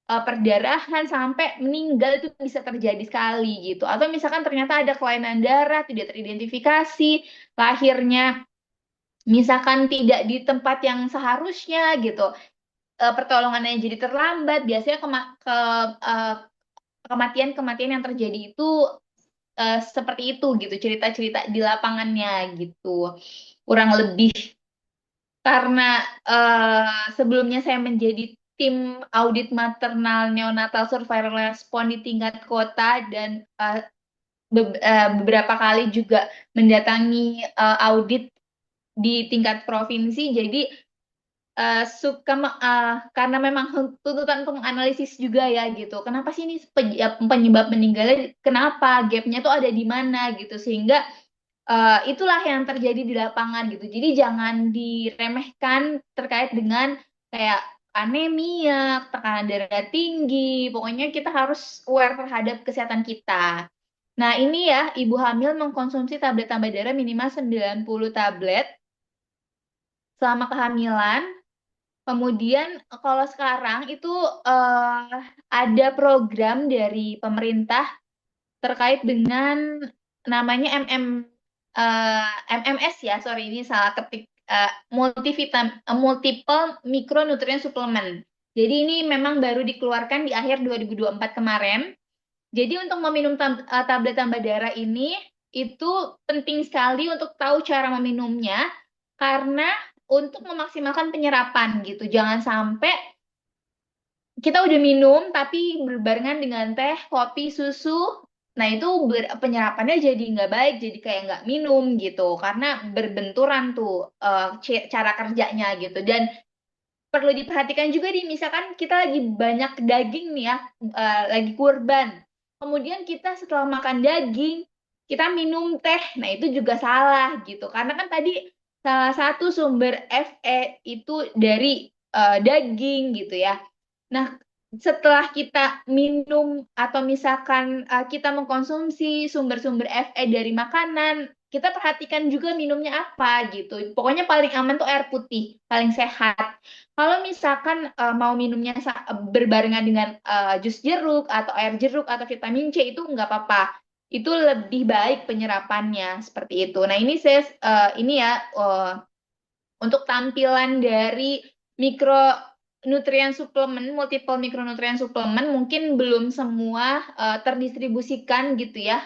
Speaker 4: perdarahan sampai meninggal itu bisa terjadi sekali gitu. Atau misalkan ternyata ada kelainan darah tidak teridentifikasi, lahirnya misalkan tidak di tempat yang seharusnya gitu, pertolongannya jadi terlambat, biasanya eh, kematian-kematian yang terjadi itu seperti itu gitu cerita-cerita di lapangannya gitu. Kurang lebih karena sebelumnya saya menjadi tim audit maternal neonatal survival response di tingkat kota dan beberapa kali juga mendatangi audit di tingkat provinsi. Jadi karena memang tuntutan untuk analisis juga ya gitu. Kenapa sih ini penyebab meninggalnya? Kenapa gapnya tuh ada di mana gitu sehingga itulah yang terjadi di lapangan gitu. Jadi jangan diremehkan terkait dengan kayak anemia, tekanan darah tinggi. Pokoknya kita harus aware terhadap kesehatan kita. Nah, ini ya, ibu hamil mengkonsumsi tablet tambah darah minimal 90 tablet selama kehamilan. Kemudian kalau sekarang itu eh, ada program dari pemerintah terkait dengan namanya MMS ya, sorry ini salah ketik multiple micronutrient supplement. Jadi ini memang baru dikeluarkan di akhir 2024 kemarin. Jadi untuk meminum tablet tambah darah ini itu penting sekali untuk tahu cara meminumnya karena untuk memaksimalkan penyerapan gitu. Jangan sampai kita udah minum tapi berbarengan dengan teh, kopi, susu. Nah itu penyerapannya jadi nggak baik, jadi kayak nggak minum gitu. Karena berbenturan tuh cara kerjanya gitu. Dan perlu diperhatikan juga nih, misalkan kita lagi banyak daging nih ya, lagi kurban. Kemudian kita setelah makan daging, kita minum teh. Nah itu juga salah gitu. Karena kan tadi salah satu sumber Fe itu dari daging gitu ya. Nah, setelah kita minum atau misalkan kita mengkonsumsi sumber-sumber Fe dari makanan, kita perhatikan juga minumnya apa gitu. Pokoknya paling aman tuh air putih, paling sehat. Kalau misalkan mau minumnya berbarengan dengan jus jeruk atau air jeruk atau vitamin C itu nggak apa-apa. Itu lebih baik penyerapannya seperti itu. Nah, ini saya ini ya untuk tampilan dari mikronutrien suplemen, multiple mikronutrien suplemen mungkin belum semua terdistribusikan gitu ya,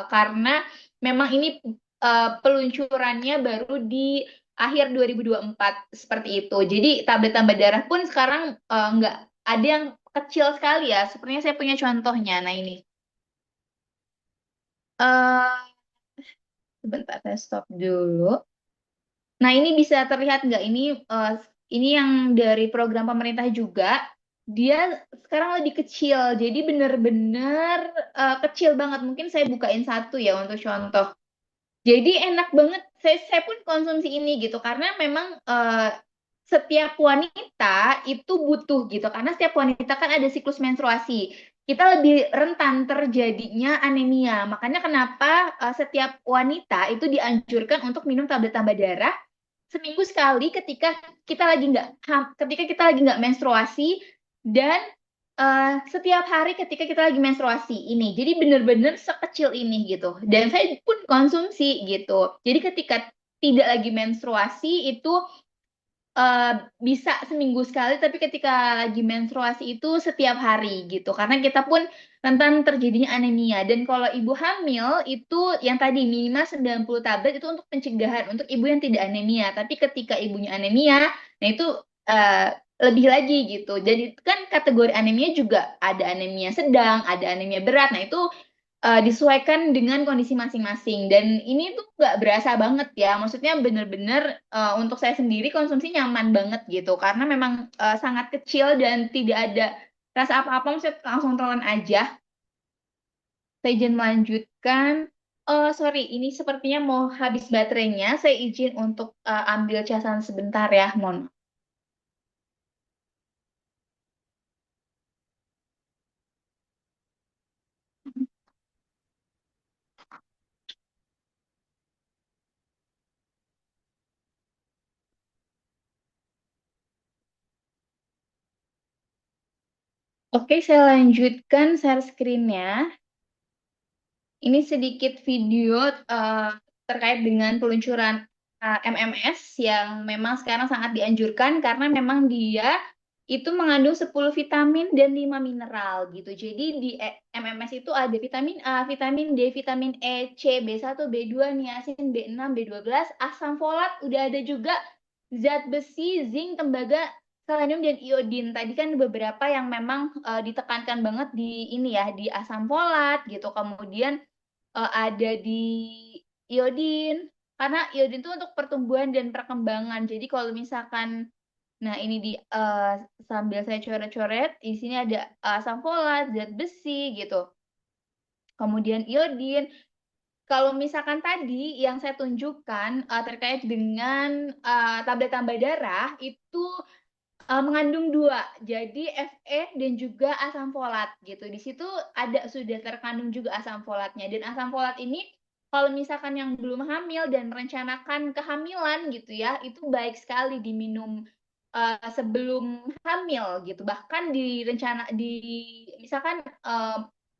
Speaker 4: karena memang ini peluncurannya baru di akhir 2024 seperti itu. Jadi tablet tambah darah pun sekarang nggak ada yang kecil sekali ya. Sepertinya saya punya contohnya. Nah ini, eh sebentar saya stop dulu. Nah, ini bisa terlihat nggak? Ini yang dari program pemerintah juga. Dia sekarang lebih kecil, jadi benar-benar kecil banget. Mungkin saya bukain satu ya untuk contoh. Jadi enak banget. Saya pun konsumsi ini gitu karena memang setiap wanita itu butuh gitu. Karena setiap wanita kan ada siklus menstruasi. Kita lebih rentan terjadinya anemia. Makanya kenapa setiap wanita itu dianjurkan untuk minum tablet tambah darah seminggu sekali ketika kita lagi nggak menstruasi dan setiap hari ketika kita lagi menstruasi ini. Jadi bener-bener sekecil ini gitu. Dan saya pun konsumsi gitu. Jadi ketika tidak lagi menstruasi itu eh, bisa seminggu sekali, tapi ketika lagi menstruasi itu setiap hari gitu. Karena kita pun rentan terjadinya anemia. Dan kalau ibu hamil itu yang tadi minimal 90 tablet itu untuk pencegahan, untuk ibu yang tidak anemia. Tapi ketika ibunya anemia, nah itu eh, lebih lagi gitu. Jadi kan kategori anemia juga ada anemia sedang, ada anemia berat. Nah itu disesuaikan dengan kondisi masing-masing dan ini tuh nggak berasa banget ya, maksudnya bener-bener untuk saya sendiri konsumsi nyaman banget gitu karena memang sangat kecil dan tidak ada rasa apa-apa, maksudnya langsung telan aja. Saya izin melanjutkan. Oh sorry, ini sepertinya mau habis baterainya, saya izin untuk ambil casan sebentar ya, mohon. Oke, saya lanjutkan share screen-nya. Ini sedikit video terkait dengan peluncuran MMS yang memang sekarang sangat dianjurkan karena memang dia itu mengandung 10 vitamin dan 5 mineral gitu. Jadi di MMS itu ada vitamin A, vitamin D, vitamin E, C, B1, B2, niacin, B6, B12, asam folat, udah ada juga zat besi, zinc, tembaga, selenium dan iodin. Tadi kan beberapa yang memang ditekankan banget di ini ya, di asam folat gitu. Kemudian ada di iodin. Karena iodin itu untuk pertumbuhan dan perkembangan. Jadi kalau misalkan nah, ini sambil saya coret-coret, di sini ada asam folat, zat besi gitu. Kemudian iodin. Kalau misalkan tadi yang saya tunjukkan terkait dengan tablet tambah darah itu mengandung dua, jadi Fe dan juga asam folat gitu. Di situ sudah terkandung juga asam folatnya. Dan asam folat ini kalau misalkan yang belum hamil dan merencanakan kehamilan gitu ya, itu baik sekali diminum sebelum hamil gitu. Bahkan misalkan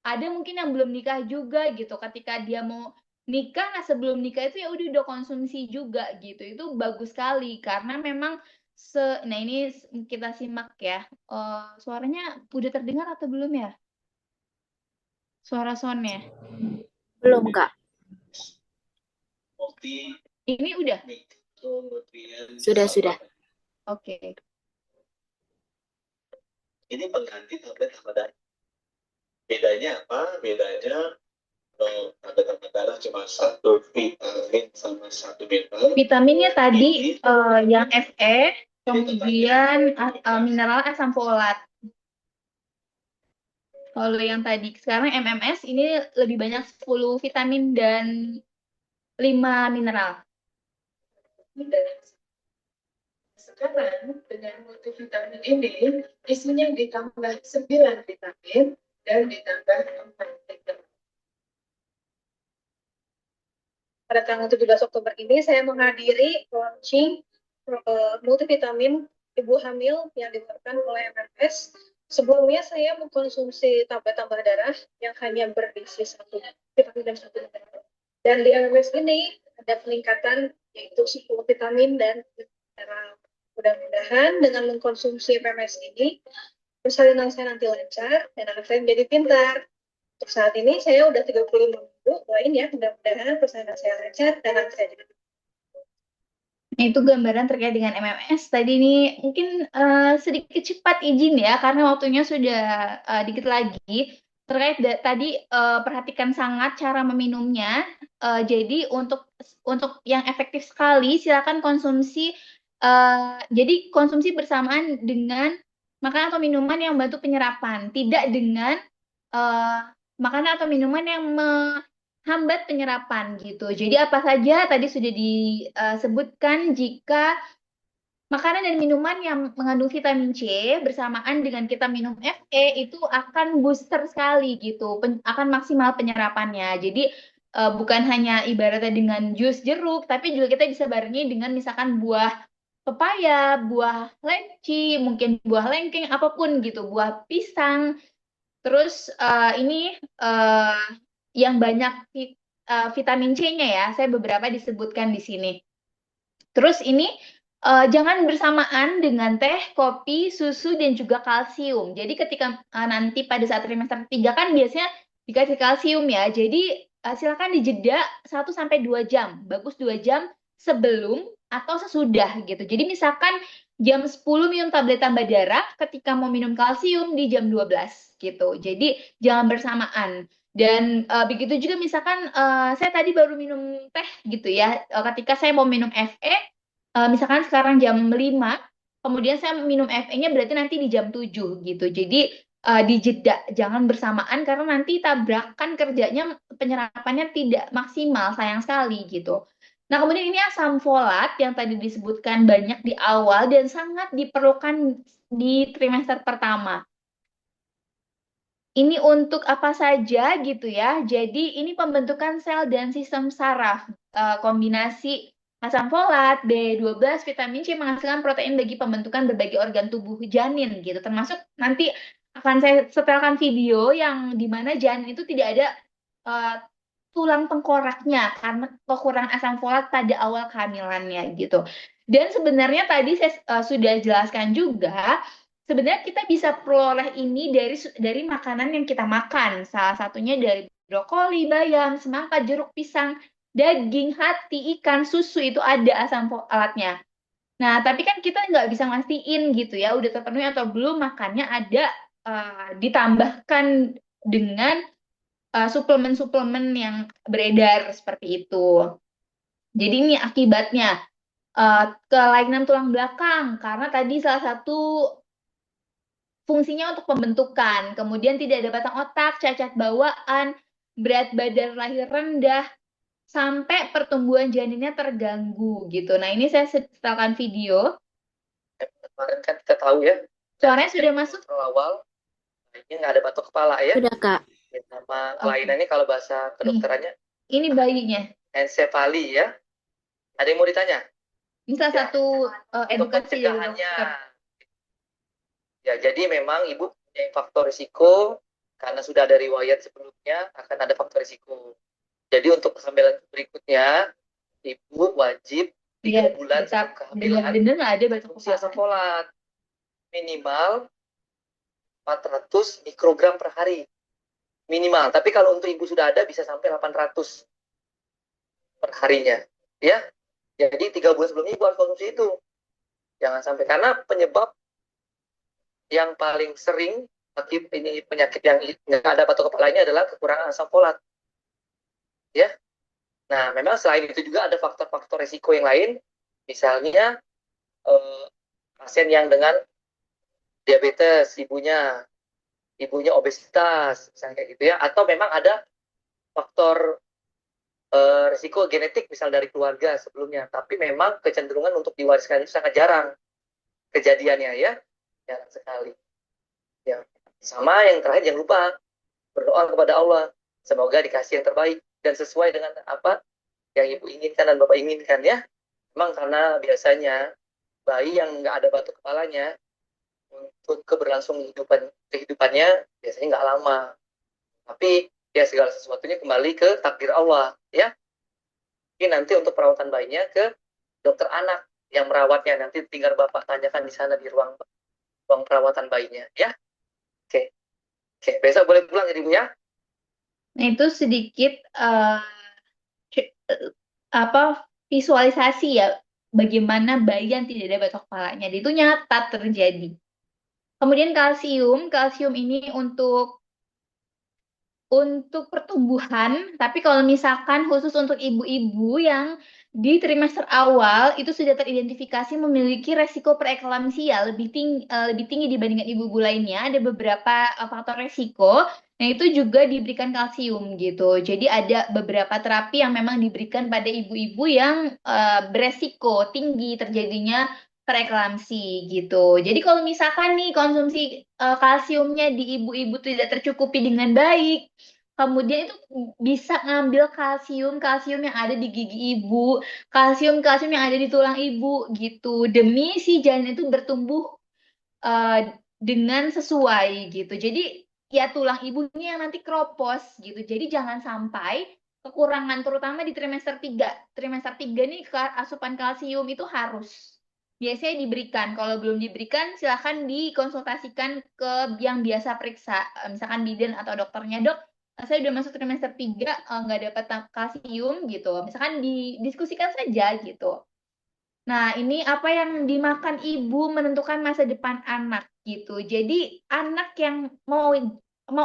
Speaker 4: ada mungkin yang belum nikah juga gitu. Ketika dia mau nikah, nah sebelum nikah itu ya udah konsumsi juga gitu. Itu bagus sekali karena memang nah ini kita simak ya. Suaranya udah terdengar atau belum ya? Suara soundnya.
Speaker 3: Belum, Kak.
Speaker 4: Ini udah.
Speaker 3: Sudah.
Speaker 4: Oke.
Speaker 2: Ini pengganti tablet tambah darah. Bedanya apa? Bedanya tablet tambah darah cuma satu vitamin sama satu mineral.
Speaker 4: Vitaminnya tadi yang Fe, kemudian mineral asam folat. Kalau yang tadi sekarang MMS ini lebih banyak 10 vitamin dan 5 mineral.
Speaker 5: Sekarang dengan multivitamin ini isinya ditambah 9 vitamin dan ditambah 4 mineral. Pada tanggal 17 Oktober ini saya menghadiri launching multivitamin ibu hamil yang dikeluarkan oleh MMS. Sebelumnya saya mengkonsumsi tablet tambah darah yang hanya berisi satu vitamin dan satu mineral. Dan di MMS ini ada peningkatan yaitu 10 vitamin dan mineral. Mudah-mudahan dengan mengkonsumsi MMS ini persalinan saya nanti lancar dan anak saya menjadi pintar. Untuk saat ini saya udah 35 minggu, doain ya mudah-mudahan persalinan saya lancar dan anak saya jadi pintar.
Speaker 4: Itu gambaran terkait dengan MMS. Tadi ini mungkin sedikit cepat izin ya, karena waktunya sudah dikit lagi. Terkait tadi perhatikan sangat cara meminumnya. Jadi untuk yang efektif sekali, silakan konsumsi. Jadi konsumsi bersamaan dengan makanan atau minuman yang membantu penyerapan, tidak dengan makanan atau minuman yang hambat penyerapan gitu. Jadi apa saja tadi sudah disebutkan jika makanan dan minuman yang mengandung vitamin C bersamaan dengan kita minum Fe itu akan booster sekali gitu, akan maksimal penyerapannya. Jadi bukan hanya ibaratnya dengan jus jeruk, tapi juga kita bisa barengi dengan misalkan buah pepaya, buah leci, mungkin buah lengkeng, apapun gitu, buah pisang. Terus ini yang banyak vitamin C-nya ya, saya beberapa disebutkan di sini. Terus ini jangan bersamaan dengan teh, kopi, susu, dan juga kalsium. Jadi ketika nanti pada saat trimester 3 kan biasanya dikasih kalsium ya. Jadi silakan dijeda 1-2 jam. Bagus 2 jam sebelum atau sesudah gitu. Jadi misalkan jam 10 minum tablet tambah darah, ketika mau minum kalsium di jam 12 gitu. Jadi jangan bersamaan. Dan begitu juga misalkan saya tadi baru minum teh gitu ya. Ketika saya mau minum Fe, misalkan sekarang jam 5, kemudian saya minum Fe-nya berarti nanti di jam 7 gitu. Jadi dijeda, jangan bersamaan karena nanti tabrakan kerjanya penyerapannya tidak maksimal, sayang sekali gitu. Nah, kemudian ini asam folat yang tadi disebutkan banyak di awal dan sangat diperlukan di trimester pertama. Ini untuk apa saja gitu ya. Jadi ini pembentukan sel dan sistem saraf. Kombinasi asam folat, B12, vitamin C menghasilkan protein bagi pembentukan berbagai organ tubuh janin gitu. Termasuk nanti akan saya setelkan video yang dimana janin itu tidak ada tulang tengkoraknya karena kekurangan asam folat pada awal kehamilannya gitu. Dan sebenarnya tadi saya sudah jelaskan juga sebenarnya kita bisa peroleh ini dari makanan yang kita makan. Salah satunya dari brokoli, bayam, semangka, jeruk, pisang, daging, hati, ikan, susu itu ada asam folatnya. Nah, tapi kan kita nggak bisa mastiin gitu ya, udah terpenuhi atau belum, makanya ada ditambahkan dengan suplemen-suplemen yang beredar seperti itu. Jadi ini akibatnya kelainan tulang belakang karena tadi salah satu fungsinya untuk pembentukan, kemudian tidak ada batang otak, cacat bawaan, berat badan lahir rendah, sampai pertumbuhan janinnya terganggu gitu. Nah, ini saya setelkan video.
Speaker 6: Kemarin kan kita tahu ya,
Speaker 4: Suaranya sudah masuk?
Speaker 6: awal ini nggak ada batuk kepala ya.
Speaker 3: Sudah, Kak.
Speaker 6: Nama kelainannya kalau bahasa kedokterannya
Speaker 4: Ini bayinya.
Speaker 6: ensefali ya. Ada yang mau ditanya?
Speaker 4: Ini salah satu
Speaker 6: Untuk
Speaker 4: edukasi dari
Speaker 6: pencegahannya.
Speaker 4: dokter.
Speaker 6: Ya, jadi memang ibu punya faktor risiko karena sudah ada riwayat sebelumnya akan ada faktor risiko. Jadi untuk kehamilan berikutnya, ibu wajib 3
Speaker 4: Iya,
Speaker 6: bulan sebelum kehamilan
Speaker 4: benar nggak ada batuk
Speaker 6: konsumsi asam
Speaker 4: kepala.
Speaker 6: folat minimal 400 mikrogram per hari minimal. Tapi kalau untuk ibu sudah ada bisa sampai 800 per harinya, ya. Jadi 3 bulan sebelumnya ibu harus konsumsi itu. Jangan sampai, karena penyebab yang paling sering ini penyakit yang nggak ada batuk kepala ini adalah kekurangan asam folat, ya. Nah, memang selain itu juga ada faktor-faktor resiko yang lain, misalnya pasien yang dengan diabetes, ibunya obesitas, misalnya kayak gitu ya, atau memang ada faktor risiko genetik misal dari keluarga sebelumnya, tapi memang kecenderungan untuk diwariskan itu sangat jarang kejadiannya ya, jarang sekali. Ya, sama yang terakhir jangan lupa berdoa kepada Allah, semoga dikasih yang terbaik dan sesuai dengan apa yang ibu inginkan dan bapak inginkan ya. Memang karena biasanya bayi yang nggak ada batuk kepalanya untuk keberlangsungan kehidupannya biasanya nggak lama, tapi ya segala sesuatunya kembali ke takdir Allah ya. Ini nanti untuk perawatan bayinya ke dokter anak yang merawatnya, nanti tinggal bapak tanyakan di sana di ruang perawatan bayinya ya. Oke, besok boleh pulang ya ibu ya.
Speaker 4: Nah, itu sedikit visualisasi ya bagaimana bayi yang tidak ada batuk kepalanya. Itu nyata terjadi. Kemudian kalsium ini untuk pertumbuhan, tapi kalau misalkan khusus untuk ibu-ibu yang di trimester awal itu sudah teridentifikasi memiliki resiko preeklamsia lebih tinggi dibandingkan ibu-ibu lainnya, ada beberapa faktor resiko. Nah, itu juga diberikan kalsium gitu. Jadi ada beberapa terapi yang memang diberikan pada ibu-ibu yang beresiko tinggi terjadinya preeklamsi gitu. Jadi kalau misalkan nih konsumsi kalsiumnya di ibu-ibu tidak tercukupi dengan baik, kemudian itu bisa ngambil kalsium yang ada di gigi ibu, kalsium yang ada di tulang ibu gitu, demi si janin itu bertumbuh dengan sesuai gitu. Jadi ya tulang ibunya yang nanti kropos gitu. Jadi jangan sampai kekurangan, terutama di trimester 3. Trimester 3 nih asupan kalsium itu harus biasanya diberikan. Kalau belum diberikan silahkan dikonsultasikan ke yang biasa periksa, misalkan bidan atau dokternya. Dok, saya udah masuk trimester 3 nggak dapat kalsium gitu. Misalkan didiskusikan saja gitu. Nah, ini apa yang dimakan ibu menentukan masa depan anak gitu. Jadi anak yang mau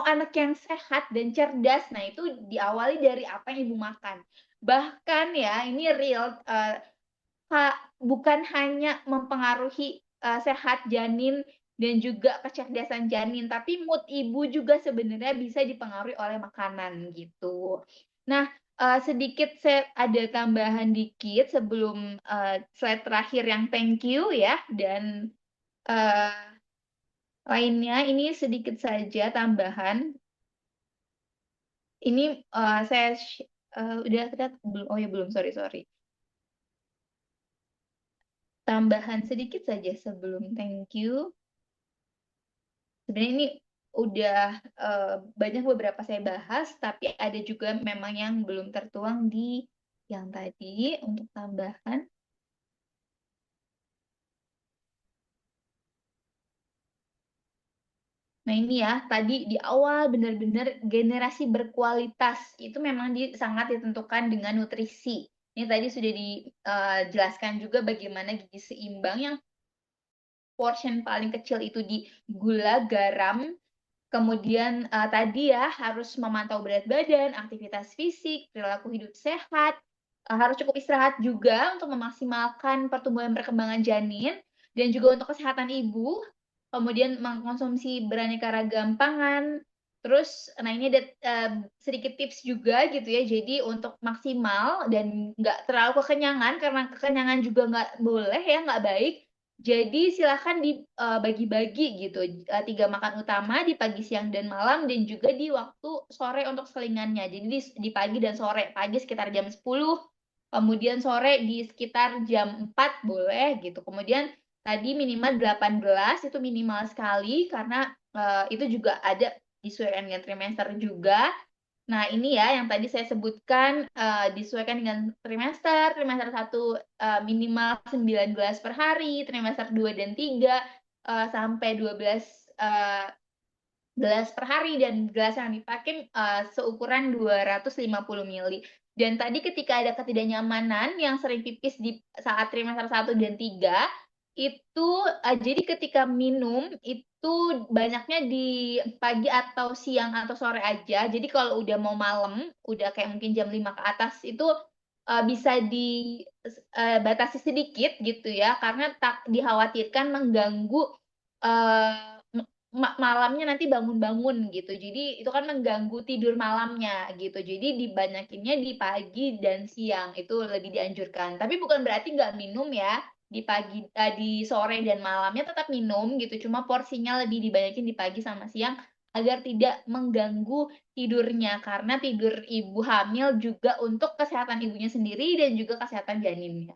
Speaker 4: anak yang sehat dan cerdas, nah itu diawali dari apa yang ibu makan. Bahkan ya, ini real bukan hanya mempengaruhi sehat janin dan juga kecerdasan janin, tapi mood ibu juga sebenarnya bisa dipengaruhi oleh makanan gitu. Nah, sedikit saya ada tambahan dikit sebelum slide terakhir yang thank you ya, dan lainnya ini sedikit saja tambahan. Ini saya udah lihat belum? Oh ya belum, sorry. Tambahan sedikit saja sebelum thank you. Sebenarnya ini udah banyak beberapa saya bahas, tapi ada juga memang yang belum tertuang di yang tadi untuk tambahan. Nah ini ya, tadi di awal benar-benar generasi berkualitas itu memang sangat ditentukan dengan nutrisi. Ini tadi sudah dijelaskan juga bagaimana gizi seimbang yang portion paling kecil itu di gula, garam, kemudian tadi ya harus memantau berat badan, aktivitas fisik, perilaku hidup sehat, harus cukup istirahat juga untuk memaksimalkan pertumbuhan perkembangan janin dan juga untuk kesehatan ibu. Kemudian mengkonsumsi beraneka ragam pangan. Terus, nah ini ada sedikit tips juga gitu ya. Jadi untuk maksimal dan nggak terlalu kekenyangan karena kekenyangan juga nggak boleh ya, nggak baik. Jadi silahkan dibagi-bagi gitu, 3 makan utama di pagi, siang, dan malam, dan juga di waktu sore untuk selingannya. Jadi di pagi dan sore, pagi sekitar jam 10, kemudian sore di sekitar jam 4 boleh gitu. Kemudian tadi minimal 8 gelas, itu minimal sekali, karena itu juga ada disesuaikan dengan trimester juga. Nah, ini ya yang tadi saya sebutkan disesuaikan dengan trimester. Trimester 1 minimal 9 gelas per hari, trimester 2 dan 3 sampai 12 gelas per hari, dan gelas yang dipakai seukuran 250 ml. Dan tadi ketika ada ketidaknyamanan yang sering pipis di saat trimester 1 dan 3, itu jadi ketika minum itu banyaknya di pagi atau siang atau sore aja. Jadi kalau udah mau malam, udah kayak mungkin jam 5 ke atas itu bisa dibatasi sedikit gitu ya, karena tak dikhawatirkan mengganggu malamnya nanti bangun-bangun gitu. Jadi itu kan mengganggu tidur malamnya gitu. Jadi dibanyakinnya di pagi dan siang itu lebih dianjurkan. Tapi bukan berarti nggak minum ya. Di pagi, di sore dan malamnya tetap minum gitu. Cuma porsinya lebih dibanyakin di pagi sama siang agar tidak mengganggu tidurnya. Karena tidur ibu hamil juga untuk kesehatan ibunya sendiri dan juga kesehatan janinnya.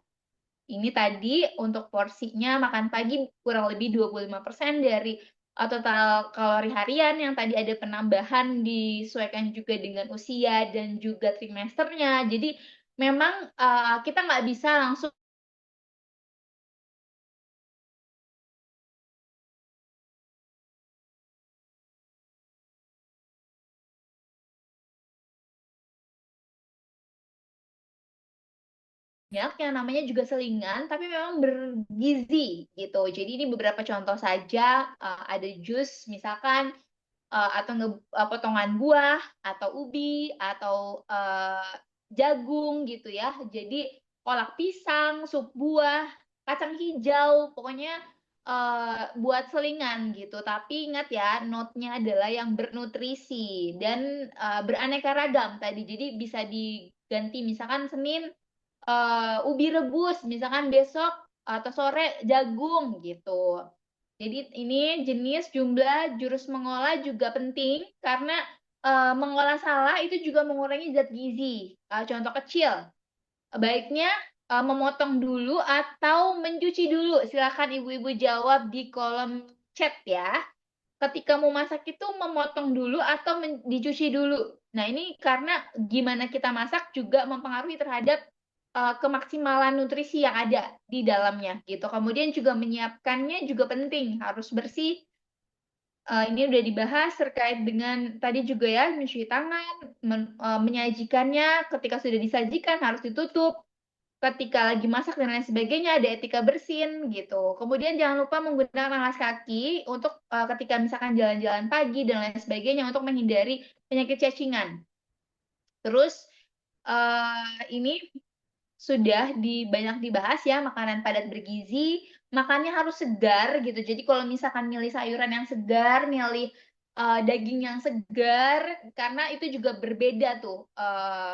Speaker 4: Ini tadi untuk porsinya makan pagi kurang lebih 25% dari total kalori harian, yang tadi ada penambahan disesuaikan juga dengan usia dan juga trimesternya. Jadi memang kita nggak bisa langsung banyak yang namanya juga selingan, tapi memang bergizi gitu. Jadi ini beberapa contoh saja, ada jus misalkan, atau potongan buah, atau ubi, atau jagung gitu ya. Jadi kolak pisang, sup buah, kacang hijau, pokoknya buat selingan gitu. Tapi ingat ya, note-nya adalah yang bernutrisi dan beraneka ragam tadi. Jadi bisa diganti misalkan Senin ubi rebus, misalkan besok atau sore jagung gitu. Jadi ini jenis, jumlah, jurus mengolah juga penting karena mengolah salah itu juga mengurangi zat gizi. Contoh kecil, baiknya memotong dulu atau mencuci dulu. Silakan ibu-ibu jawab di kolom chat ya. Ketika mau masak itu memotong dulu atau dicuci dulu. Nah, ini karena gimana kita masak juga mempengaruhi terhadap kemaksimalan nutrisi yang ada di dalamnya gitu. Kemudian juga menyiapkannya juga penting, harus bersih. Ini udah dibahas terkait dengan tadi juga ya, mencuci tangan, menyajikannya ketika sudah disajikan harus ditutup. Ketika lagi masak dan lain sebagainya ada etika bersin gitu. Kemudian jangan lupa menggunakan alas kaki untuk ketika misalkan jalan-jalan pagi dan lain sebagainya untuk menghindari penyakit cacingan. Terus ini sudah banyak dibahas ya, makanan padat bergizi, makannya harus segar gitu. Jadi kalau misalkan milih sayuran yang segar, milih daging yang segar, karena itu juga berbeda tuh,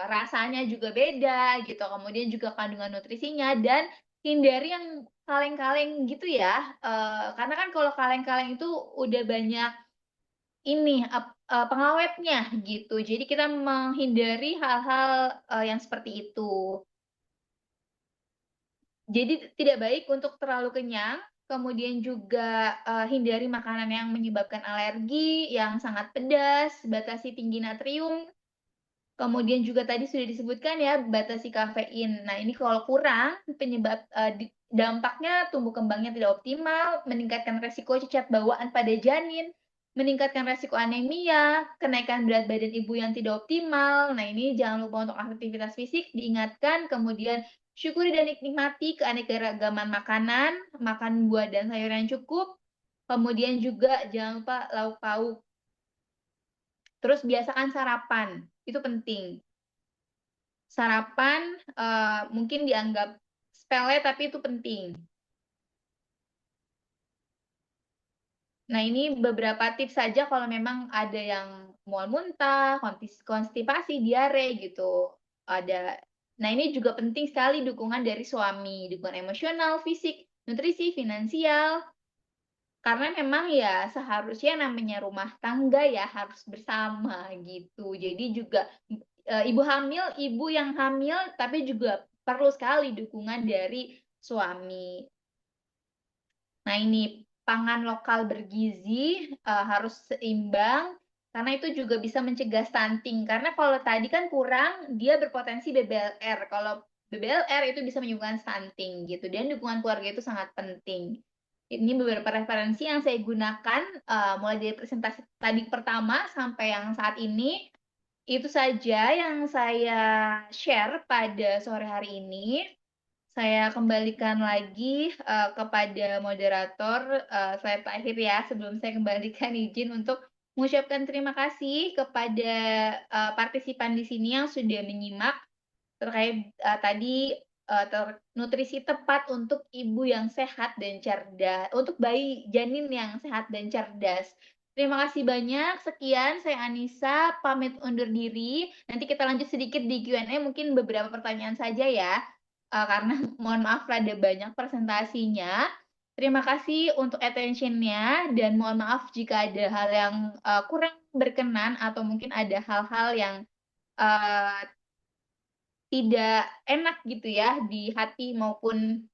Speaker 4: rasanya juga beda gitu. Kemudian juga kandungan nutrisinya, dan hindari yang kaleng-kaleng gitu ya. Karena kan kalau kaleng-kaleng itu udah banyak ini pengawetnya gitu. Jadi kita menghindari hal-hal yang seperti itu. Jadi tidak baik untuk terlalu kenyang, kemudian juga hindari makanan yang menyebabkan alergi, yang sangat pedas, batasi tinggi natrium, kemudian juga tadi sudah disebutkan ya, batasi kafein. Nah, ini kalau kurang, penyebab dampaknya tumbuh kembangnya tidak optimal, meningkatkan resiko cacat bawaan pada janin, meningkatkan resiko anemia, kenaikan berat badan ibu yang tidak optimal. Nah, ini jangan lupa untuk aktivitas fisik diingatkan, kemudian syukuri dan nikmati keanekaragaman makanan, makan buah dan sayur yang cukup, kemudian juga jangan lupa lauk pauk. Terus biasakan sarapan, itu penting. Sarapan mungkin dianggap sepele tapi itu penting. Nah, ini beberapa tips saja kalau memang ada yang mual muntah, konstipasi, diare gitu. Ada. Nah, ini juga penting sekali dukungan dari suami, dukungan emosional, fisik, nutrisi, finansial. Karena memang ya seharusnya namanya rumah tangga ya harus bersama gitu. Jadi juga ibu hamil, ibu yang hamil tapi juga perlu sekali dukungan dari suami. Nah, ini pangan lokal bergizi harus seimbang karena itu juga bisa mencegah stunting. Karena kalau tadi kan kurang, dia berpotensi BBLR. Kalau BBLR itu bisa menyebabkan stunting gitu. Dan dukungan keluarga itu sangat penting. Ini beberapa referensi yang saya gunakan mulai dari presentasi tadi pertama sampai yang saat ini. Itu saja yang saya share pada sore hari ini. Saya kembalikan lagi kepada moderator slide terakhir ya, sebelum saya kembalikan izin untuk mengucapkan terima kasih kepada partisipan di sini yang sudah menyimak terkait tadi nutrisi tepat untuk ibu yang sehat dan cerdas, untuk bayi janin yang sehat dan cerdas. Terima kasih banyak. Sekian, saya Anissa, pamit undur diri. Nanti kita lanjut sedikit di Q&A, mungkin beberapa pertanyaan saja ya. Karena mohon maaf ada banyak presentasinya. Terima kasih untuk attention-nya dan mohon maaf jika ada hal yang kurang berkenan atau mungkin ada hal-hal yang uh, tidak enak gitu ya di hati maupun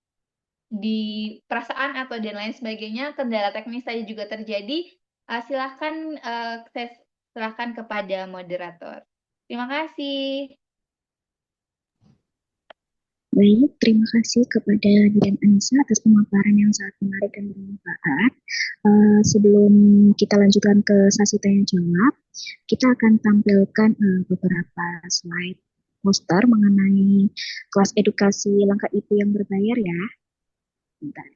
Speaker 4: di perasaan atau dan lain sebagainya. Kendala teknis tadi juga terjadi. Silahkan saya silahkan kepada moderator. Terima kasih.
Speaker 3: Baik, terima kasih kepada Dian Anissa atas pemaparan yang sangat menarik dan bermanfaat. Sebelum kita lanjutkan ke sesi tanya jawab, kita akan tampilkan beberapa slide poster mengenai kelas edukasi langkah ibu yang berbayar ya. Bentar.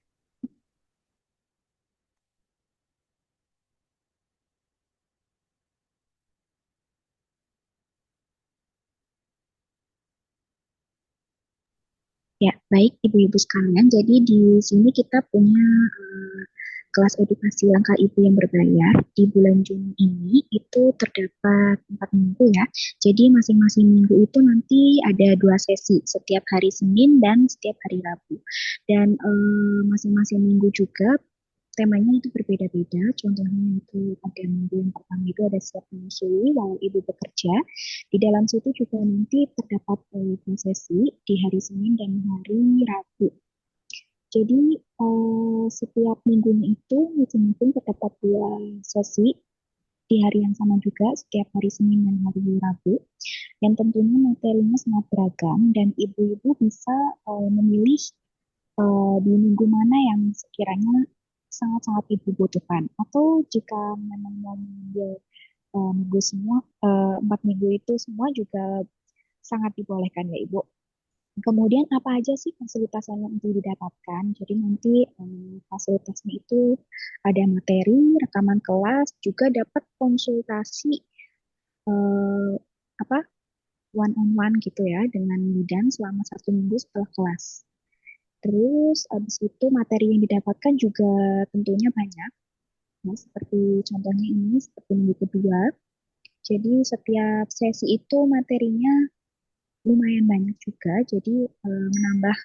Speaker 3: Ya, baik Ibu-Ibu sekalian. Jadi di sini kita punya kelas edukasi langkah ibu yang berbayar di bulan Juni ini itu terdapat 4 minggu ya. Jadi masing-masing minggu itu nanti ada 2 sesi, setiap hari Senin dan setiap hari Rabu. Dan masing-masing minggu juga temanya itu berbeda-beda. Contohnya itu pada minggu yang pertama itu ada siap menyusui walau ibu bekerja. Di dalam situ juga nanti terdapat sesi di hari Senin dan hari Rabu. Jadi setiap minggunya itu masing-masing terdapat 2 sesi di hari yang sama juga setiap hari Senin dan hari Rabu. Dan tentunya materinya sangat beragam dan ibu-ibu bisa memilih di minggu mana yang sekiranya sangat-sangat ibu butuhkan. Atau jika memang mau mengambil minggu semua, 4 minggu itu semua juga sangat dibolehkan ya Ibu. Kemudian apa aja sih fasilitas yang untuk didapatkan? Jadi nanti fasilitasnya itu ada materi, rekaman kelas, juga dapat konsultasi one on one gitu ya dengan bidan selama 1 minggu setelah kelas. Terus abis itu materi yang didapatkan juga tentunya banyak. Nah, seperti contohnya ini seperti minggu kedua. Jadi setiap sesi itu materinya lumayan banyak juga. Jadi menambah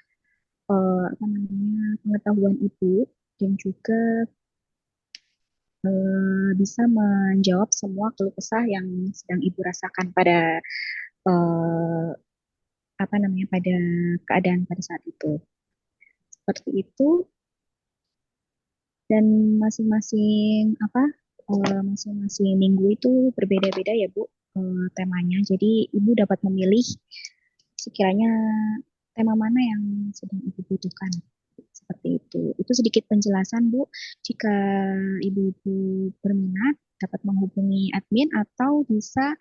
Speaker 3: pengetahuan ibu dan juga bisa menjawab semua keluh kesah yang sedang ibu rasakan pada pada keadaan pada saat itu. Seperti itu. Dan masing-masing masing-masing minggu itu berbeda-beda ya Bu temanya. Jadi Ibu dapat memilih sekiranya tema mana yang sedang Ibu butuhkan. Seperti itu. Itu sedikit penjelasan Bu. Jika Ibu-ibu berminat
Speaker 7: dapat menghubungi admin atau bisa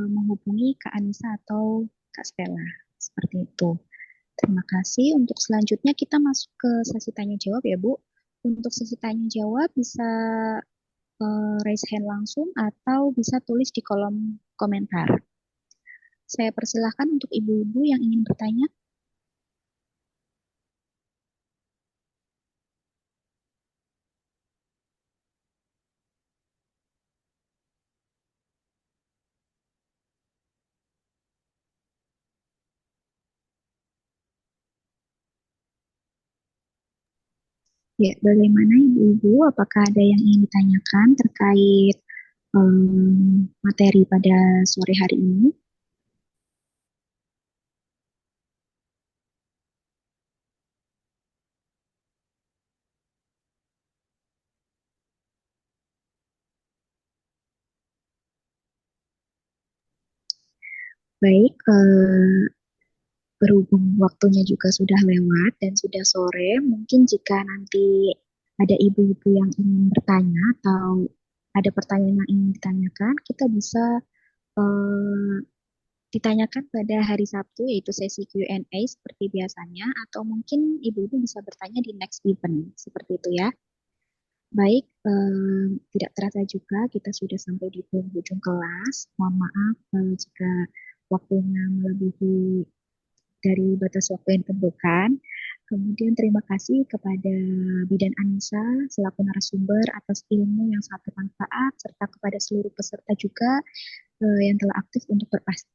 Speaker 7: menghubungi Kak Anissa atau Kak Stella. Seperti itu. Terima kasih. Untuk selanjutnya kita masuk ke sesi tanya jawab ya, Bu. Untuk sesi tanya jawab bisa raise hand langsung atau bisa tulis di kolom komentar. Saya persilahkan untuk ibu-ibu yang ingin bertanya. Ya, bagaimana ibu-ibu? Apakah ada yang ingin ditanyakan terkait materi pada sore hari ini? Baik, berhubung waktunya juga sudah lewat dan sudah sore, mungkin jika nanti ada ibu-ibu yang ingin bertanya atau ada pertanyaan yang ingin ditanyakan, kita bisa eh, ditanyakan pada hari Sabtu, yaitu sesi Q&A seperti biasanya, atau mungkin ibu-ibu bisa bertanya di next event, seperti itu ya. Baik, tidak terasa juga kita sudah sampai di penghujung kelas. Mohon maaf jika waktunya melebihi dari batas waktu yang ditentukan. Kemudian terima kasih kepada Bidan Anissa selaku narasumber atas ilmu yang sangat bermanfaat, serta kepada seluruh peserta juga yang telah aktif untuk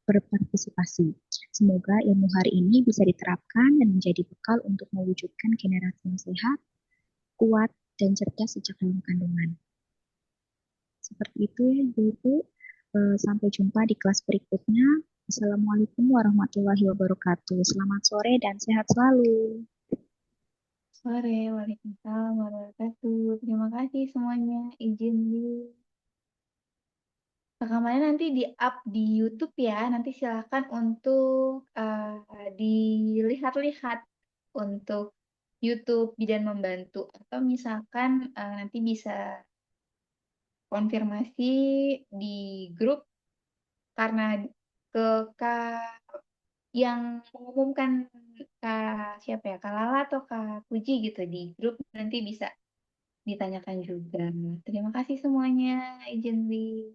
Speaker 7: berpartisipasi. Semoga ilmu hari ini bisa diterapkan dan menjadi bekal untuk mewujudkan generasi yang sehat, kuat, dan cerdas sejak dalam kandungan. Seperti itu ya Ibu-Ibu. Sampai jumpa di kelas berikutnya. Assalamualaikum warahmatullahi wabarakatuh. Selamat sore dan sehat selalu.
Speaker 4: Sore, Waalaikumsalam warahmatullahi wabarakatuh. Terima kasih semuanya. Izin di rekamannya nanti di-up di YouTube ya. Nanti silakan untuk dilihat-lihat untuk YouTube Bidan Membantu. Atau misalkan nanti bisa konfirmasi di grup karena ke Kak yang mengumumkan Kak siapa ya, Kak Lala atau Kak Puji gitu di grup nanti bisa ditanyakan juga. Terima kasih semuanya, izin di